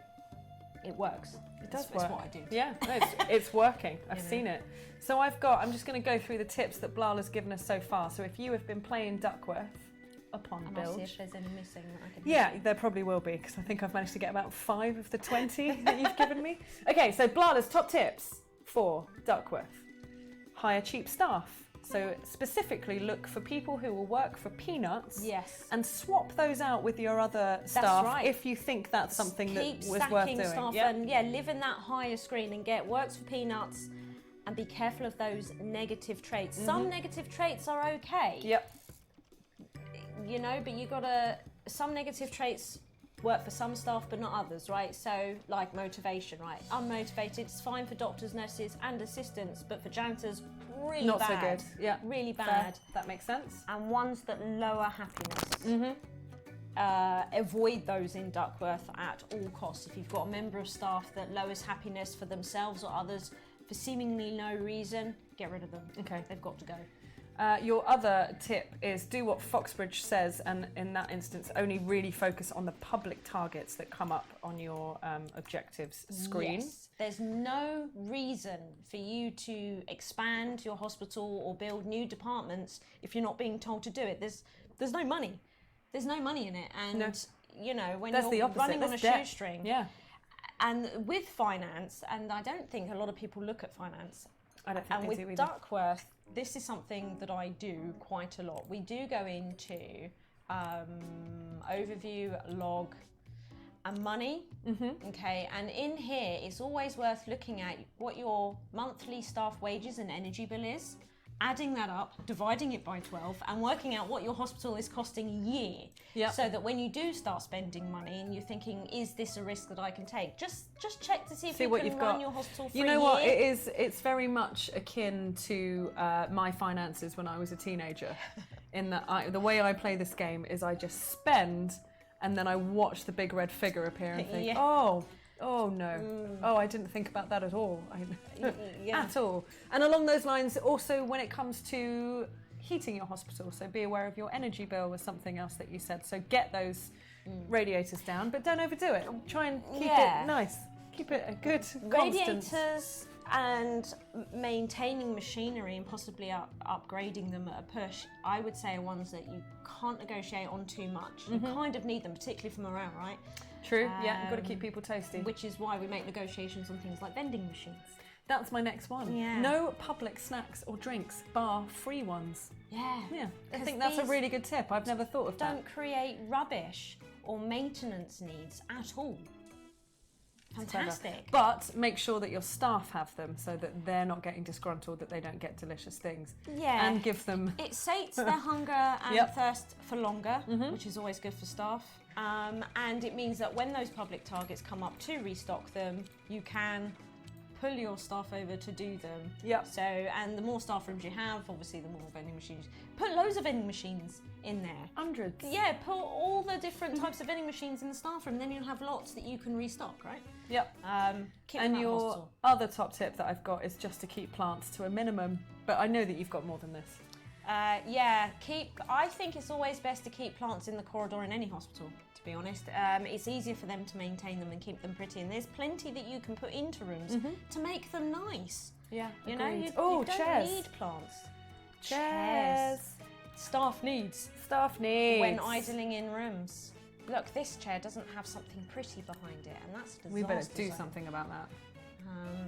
Speaker 2: It works.
Speaker 1: It does
Speaker 2: It's
Speaker 1: work.
Speaker 2: what I do.
Speaker 1: Yeah, no, it's working. I've
Speaker 2: You know.
Speaker 1: seen it. So I'm just going to go through the tips that Blarla's given us so far. So if you have been playing Duckworth upon
Speaker 2: And I'll see
Speaker 1: build,
Speaker 2: if there's any missing that I can.
Speaker 1: yeah, there probably will be, because I think I've managed to get about 5 of the 20 that you've given me. Okay, so Blarla's top tips for Duckworth. Hire cheap staff. So specifically look for people who will work for peanuts.
Speaker 2: Yes.
Speaker 1: And swap those out with your other staff
Speaker 2: right.
Speaker 1: if you think that's something
Speaker 2: Keep
Speaker 1: that was
Speaker 2: stacking
Speaker 1: worth doing.
Speaker 2: stuff
Speaker 1: Yeah.
Speaker 2: and live in that higher screen and get works for peanuts, and be careful of those negative traits. Some negative traits are okay.
Speaker 1: Yep.
Speaker 2: But you gotta. Some negative traits work for some staff, but not others, right? So, like motivation, right? Unmotivated, it's fine for doctors, nurses, and assistants, but for janitors, really
Speaker 1: Not
Speaker 2: bad.
Speaker 1: so good. Yeah.
Speaker 2: Really
Speaker 1: Fair.
Speaker 2: bad.
Speaker 1: That makes sense.
Speaker 2: And ones that lower happiness. Avoid those in Duckworth at all costs. If you've got a member of staff that lowers happiness for themselves or others for seemingly no reason, get rid of them.
Speaker 1: Okay.
Speaker 2: They've got to go.
Speaker 1: Your other tip is do what Foxbridge says, and in that instance, only really focus on the public targets that come up on your objectives screen.
Speaker 2: Yes. There's no reason for you to expand your hospital or build new departments if you're not being told to do it. There's no money. There's no money in it, and
Speaker 1: No.
Speaker 2: when
Speaker 1: That's the
Speaker 2: you're
Speaker 1: opposite.
Speaker 2: running on a
Speaker 1: That's debt.
Speaker 2: shoestring,
Speaker 1: Yeah.
Speaker 2: And with finance, and I don't think a lot of people look at finance.
Speaker 1: I don't think
Speaker 2: And
Speaker 1: they
Speaker 2: with
Speaker 1: do either.
Speaker 2: Duckworth, this is something that I do quite a lot. We do go into overview, log, and money. Okay, and in here, it's always worth looking at what your monthly staff wages and energy bill is, adding that up, dividing it by 12, and working out what your hospital is costing a year.
Speaker 1: Yep.
Speaker 2: So that when you do start spending money and you're thinking, is this a risk that I can take? Just check to see if you
Speaker 1: what
Speaker 2: can
Speaker 1: you've
Speaker 2: run
Speaker 1: got.
Speaker 2: your hospital for
Speaker 1: You
Speaker 2: a
Speaker 1: know what?
Speaker 2: year.
Speaker 1: It's very much akin to my finances when I was a teenager. In that the way I play this game is I just spend, and then I watch the big red figure appear and think,
Speaker 2: Yeah.
Speaker 1: oh no, oh, I didn't think about that at all.
Speaker 2: Yeah.
Speaker 1: At all. And along those lines, also when it comes to heating your hospital, so be aware of your energy bill was something else that you said. So get those radiators down, but don't overdo it. Try and keep it nice. Keep it a good constant.
Speaker 2: Radiators and maintaining machinery and possibly upgrading them at a push, I would say, are ones that you can't negotiate on too much. You kind of need them, particularly for morale, right?
Speaker 1: True, yeah, you've got to keep people toasty.
Speaker 2: Which is why we make negotiations on things like vending machines.
Speaker 1: That's my next one.
Speaker 2: Yeah.
Speaker 1: No public snacks or drinks, bar free ones.
Speaker 2: Yeah.
Speaker 1: Yeah, I
Speaker 2: 'Cause
Speaker 1: think that's a
Speaker 2: these
Speaker 1: really good tip. I've never thought of that.
Speaker 2: Don't create rubbish or maintenance needs at all. Fantastic.
Speaker 1: But make sure that your staff have them so that they're not getting disgruntled, that they don't get delicious things.
Speaker 2: Yeah.
Speaker 1: And give them...
Speaker 2: It sates their hunger and
Speaker 1: Yep.
Speaker 2: thirst for longer, which is always good for staff. And it means that when those public targets come up to restock them, you can pull your staff over to do them.
Speaker 1: Yep.
Speaker 2: So, and the more staff rooms you have, obviously the more vending machines. Put loads of vending machines in there.
Speaker 1: Hundreds.
Speaker 2: Yeah, put all the different types of vending machines in the staff room, then you'll have lots that you can restock, right?
Speaker 1: Yep.
Speaker 2: Keep
Speaker 1: And
Speaker 2: them at
Speaker 1: your
Speaker 2: hospital.
Speaker 1: other top tip that I've got is just to keep plants to a minimum. But I know that you've got more than this.
Speaker 2: I think it's always best to keep plants in the corridor in any hospital, to be honest. It's easier for them to maintain them and keep them pretty, and there's plenty that you can put into rooms to make them nice.
Speaker 1: Yeah,
Speaker 2: You know, you
Speaker 1: oh,
Speaker 2: don't
Speaker 1: chairs.
Speaker 2: need plants.
Speaker 1: Chairs.
Speaker 2: Staff needs
Speaker 1: Staff needs.
Speaker 2: when idling in rooms. Look, this chair doesn't have something pretty behind it, and that's a disaster
Speaker 1: We better do
Speaker 2: zone.
Speaker 1: something about that.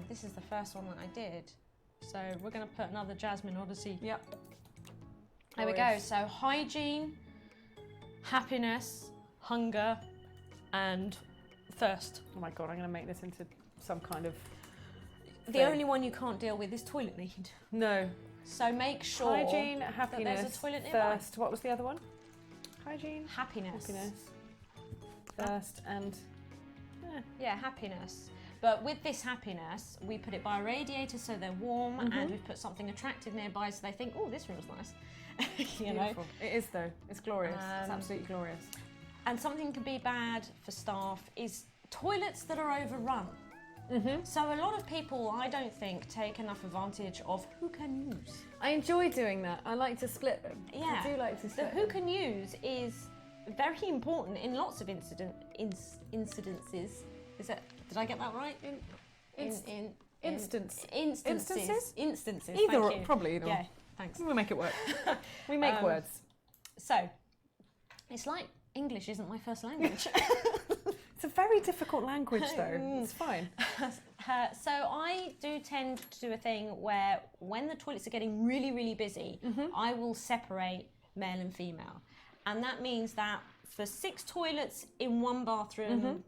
Speaker 2: This is the first one that I did, so we're going to put another Jasmine Odyssey.
Speaker 1: Yep.
Speaker 2: There we go. So hygiene, happiness, hunger, and thirst.
Speaker 1: Oh my God, I'm going to make this into some kind of...
Speaker 2: The
Speaker 1: thing.
Speaker 2: only one you can't deal with is toilet need.
Speaker 1: No.
Speaker 2: So make sure
Speaker 1: Hygiene,
Speaker 2: that
Speaker 1: happiness,
Speaker 2: there's a toilet nearby.
Speaker 1: thirst. What was the other one? Hygiene,
Speaker 2: Happiness.
Speaker 1: thirst, and...
Speaker 2: Yeah, happiness. But with this happiness, we put it by a radiator so they're warm, and we've put something attractive nearby so they think, oh, this room's nice. you know.
Speaker 1: Beautiful. It is though. It's glorious. It's absolutely glorious.
Speaker 2: And something can be bad for staff is toilets that are overrun. So a lot of people, I don't think, take enough advantage of who can use.
Speaker 1: I enjoy doing that. I like to split them.
Speaker 2: Yeah.
Speaker 1: I do like to
Speaker 2: The
Speaker 1: split
Speaker 2: who
Speaker 1: them.
Speaker 2: can use is very important in lots of incidences. Is that? Did I get that right?
Speaker 1: Instances?
Speaker 2: Instances.
Speaker 1: Either
Speaker 2: thank
Speaker 1: or,
Speaker 2: you.
Speaker 1: probably either.
Speaker 2: Yeah.
Speaker 1: Or.
Speaker 2: Thanks.
Speaker 1: We make it work. We make words.
Speaker 2: So, it's like English isn't my first language.
Speaker 1: It's a very difficult language though. It's fine.
Speaker 2: So I do tend to do a thing where when the toilets are getting really, really busy, I will separate male and female. And that means that for 6 toilets in one bathroom,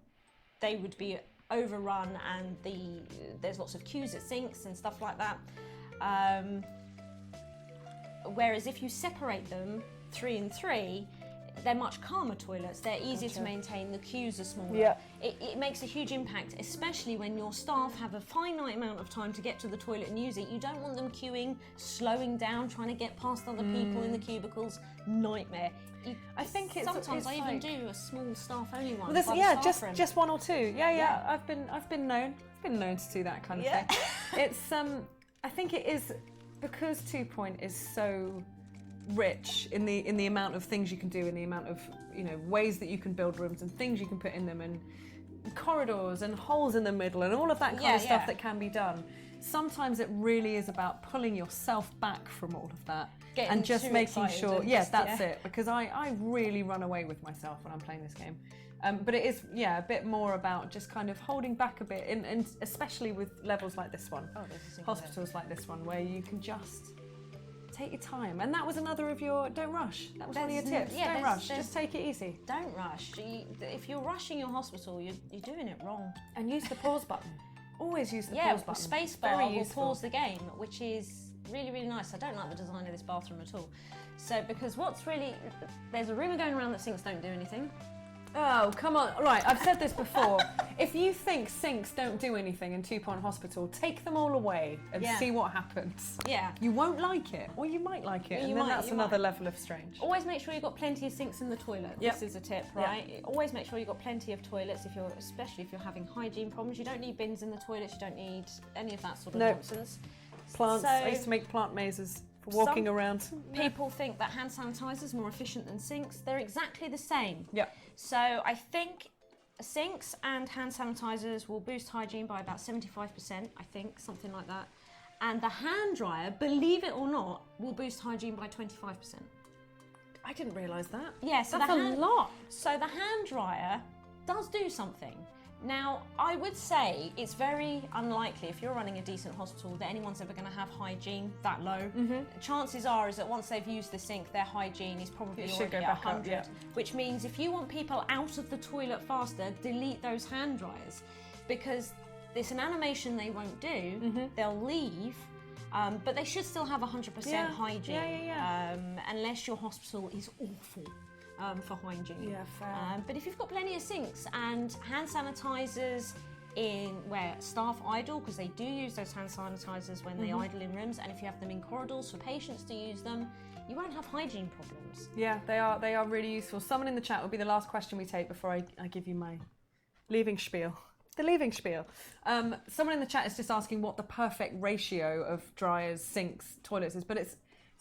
Speaker 2: they would be overrun and there's lots of queues at sinks and stuff like that. Whereas if you separate them 3 and 3, they're much calmer toilets. They're easier to maintain. The queues are smaller.
Speaker 1: Yeah.
Speaker 2: It makes a huge impact, especially when your staff have a finite amount of time to get to the toilet and use it. You don't want them queuing, slowing down, trying to get past other people in the cubicles. Nightmare.
Speaker 1: I think it's
Speaker 2: sometimes I even
Speaker 1: like-
Speaker 2: do a small staff only one.
Speaker 1: Well, there's,
Speaker 2: by the
Speaker 1: yeah,
Speaker 2: staff room.
Speaker 1: just 1 or 2. Yeah.
Speaker 2: Yeah.
Speaker 1: I've been known to do that kind of
Speaker 2: Yeah.
Speaker 1: thing. It's I think it is because 2 Point is so rich in the amount of things you can do, in the amount of ways that you can build rooms and things you can put in them, and corridors and holes in the middle and all of that kind of stuff that can be done. Sometimes it really is about pulling yourself back from all of that.
Speaker 2: Getting
Speaker 1: And just
Speaker 2: too
Speaker 1: making
Speaker 2: excited
Speaker 1: sure,
Speaker 2: and
Speaker 1: yes,
Speaker 2: just,
Speaker 1: that's it. Because I really run away with myself when I'm playing this game. But it is, a bit more about just kind of holding back a bit, and especially with levels like this one, hospitals like this one, where you can just take your time. And that was another of your, don't rush. That was one of your tips. Don't rush, just take it easy.
Speaker 2: Don't rush. If you're rushing your hospital, you're doing it wrong.
Speaker 1: And use the pause button. Always use the pause button.
Speaker 2: Space bar will pause the game, which is really, really nice. I don't like the design of this bathroom at all. So, because there's a rumour going around that sinks don't do anything.
Speaker 1: Oh, come on. Right, I've said this before. If you think sinks don't do anything in 2 Point Hospital, take them all away and see what happens.
Speaker 2: Yeah.
Speaker 1: You won't like it, or you might like it, and then that's another level of strange.
Speaker 2: Always make sure you've got plenty of sinks in the toilet. This is a tip, right? Yep. Always make sure you've got plenty of toilets, especially if you're having hygiene problems. You don't need bins in the toilets, you don't need any of that sort of nonsense.
Speaker 1: Plants, I used to make plant mazes. Walking around.
Speaker 2: People think that hand sanitizer is more efficient than sinks. They're exactly the same.
Speaker 1: Yep.
Speaker 2: So I think sinks and hand sanitizers will boost hygiene by about 75%, I think, something like that. And the hand dryer, believe it or not, will boost hygiene by 25%.
Speaker 1: I didn't realise that.
Speaker 2: Yeah, so
Speaker 1: that's a lot.
Speaker 2: So the hand dryer does do something. Now, I would say it's very unlikely, if you're running a decent hospital, that anyone's ever going to have hygiene that low. Chances are is that once they've used the sink, their hygiene is probably already at 100, which means if you want people out of the toilet faster, delete those hand dryers, because it's an animation they won't do. They'll leave, but they should still have 100% hygiene, unless your hospital is awful. For hygiene.
Speaker 1: Yeah, fair.
Speaker 2: But if you've got plenty of sinks and hand sanitizers where staff idle, because they do use those hand sanitizers when they idle in rooms, and if you have them in corridors for patients to use them, you won't have hygiene problems.
Speaker 1: Yeah, they are really useful. Someone in the chat will be the last question we take before I give you my leaving spiel. The leaving spiel. Someone in the chat is just asking what the perfect ratio of dryers, sinks, toilets is, but it's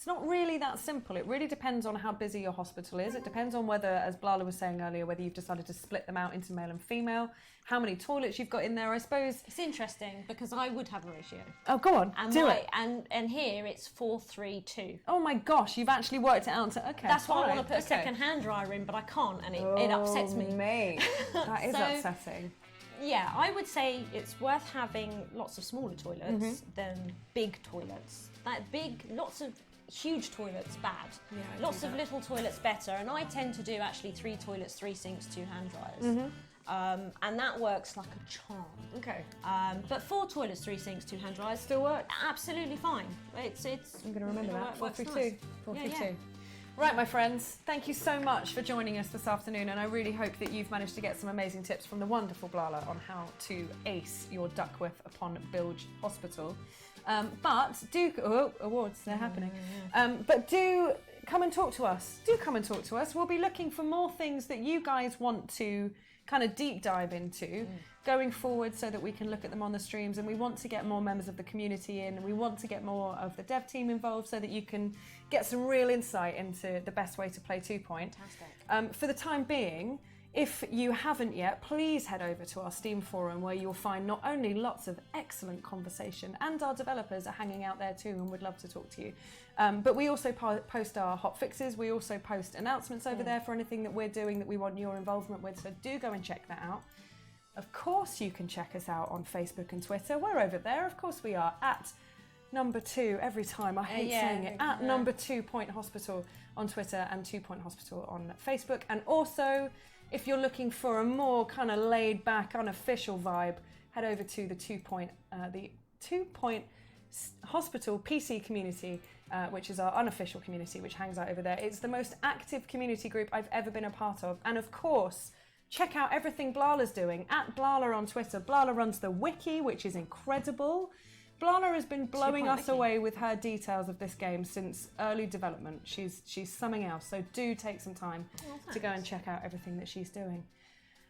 Speaker 1: not really that simple. It really depends on how busy your hospital is. It depends on whether, as Blarla was saying earlier, whether you've decided to split them out into male and female, how many toilets you've got in there, I suppose.
Speaker 2: It's interesting because I would have a ratio.
Speaker 1: Oh, go on, do it.
Speaker 2: And here it's 4-3-2.
Speaker 1: Oh my gosh, you've actually worked it out to, okay.
Speaker 2: That's why I want to put a second hand dryer in, but I can't, and it upsets me.
Speaker 1: Mate, that is upsetting.
Speaker 2: Yeah, I would say it's worth having lots of smaller toilets than big toilets. Lots of huge toilets, bad. Yeah, lots of little toilets, better. And I tend to do actually 3 toilets, 3 sinks, 2 hand dryers. And that works like a charm.
Speaker 1: Okay.
Speaker 2: But 4 toilets, 3 sinks, 2 hand dryers
Speaker 1: still works.
Speaker 2: Absolutely fine. I'm
Speaker 1: going to remember that. 4-3-2. 4-3-2.
Speaker 2: Yeah.
Speaker 1: Right, my friends, thank you so much for joining us this afternoon, and I really hope that you've managed to get some amazing tips from the wonderful Blarla on how to ace your Duckworth upon Bilge Hospital. But do awards, they're happening. But do come and talk to us. We'll be looking for more things that you guys want to kind of deep dive into going forward, so that we can look at them on the streams. And we want to get more members of the community in. We want to get more of the dev team involved, so that you can get some real insight into the best way to play 2 Point.
Speaker 2: Fantastic.
Speaker 1: For the time being, if you haven't yet, please head over to our Steam forum, where you'll find not only lots of excellent conversation, and our developers are hanging out there too and would love to talk to you. But we also post our hot fixes. We also post announcements over there for anything that we're doing that we want your involvement with. So do go and check that out. Of course, you can check us out on Facebook and Twitter. We're over there. Of course we are, at number 2 every time. I hate saying it. At number 2 Point Hospital on Twitter, and 2 Point Hospital on Facebook. And also, if you're looking for a more kind of laid back, unofficial vibe, head over to the 2 Point Hospital PC community, which is our unofficial community, which hangs out over there. It's the most active community group I've ever been a part of. And of course, check out everything Blarla's doing at Blarla on Twitter. Blarla runs the wiki, which is incredible. Blarla has been blowing us away with her details of this game since early development. She's something else, so do take some time to go and check out everything that she's doing.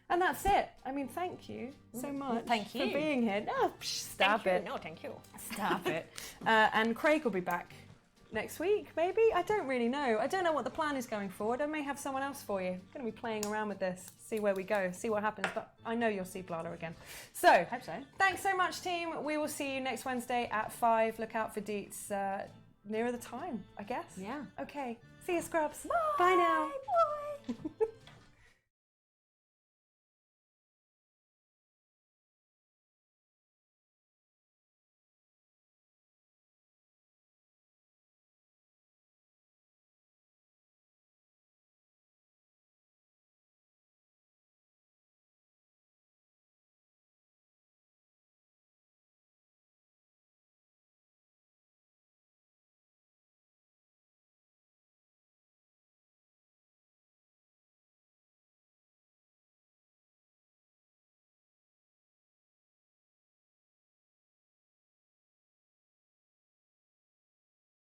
Speaker 1: And that's it. I mean, thank you so much for being here. No, stop it.
Speaker 2: No, thank you.
Speaker 1: Stop it. And Craig will be back next week, maybe? I don't really know. I don't know what the plan is going forward. I may have someone else for you. I'm going to be playing around with this, see where we go, see what happens. But I know you'll see Blarla again. So,
Speaker 2: hope so.
Speaker 1: Thanks so much, team. We will see you next Wednesday at 5. Look out for deets nearer the time, I guess.
Speaker 2: Yeah.
Speaker 1: Okay. See you, Scrubs.
Speaker 2: Bye.
Speaker 1: Bye now.
Speaker 2: Bye.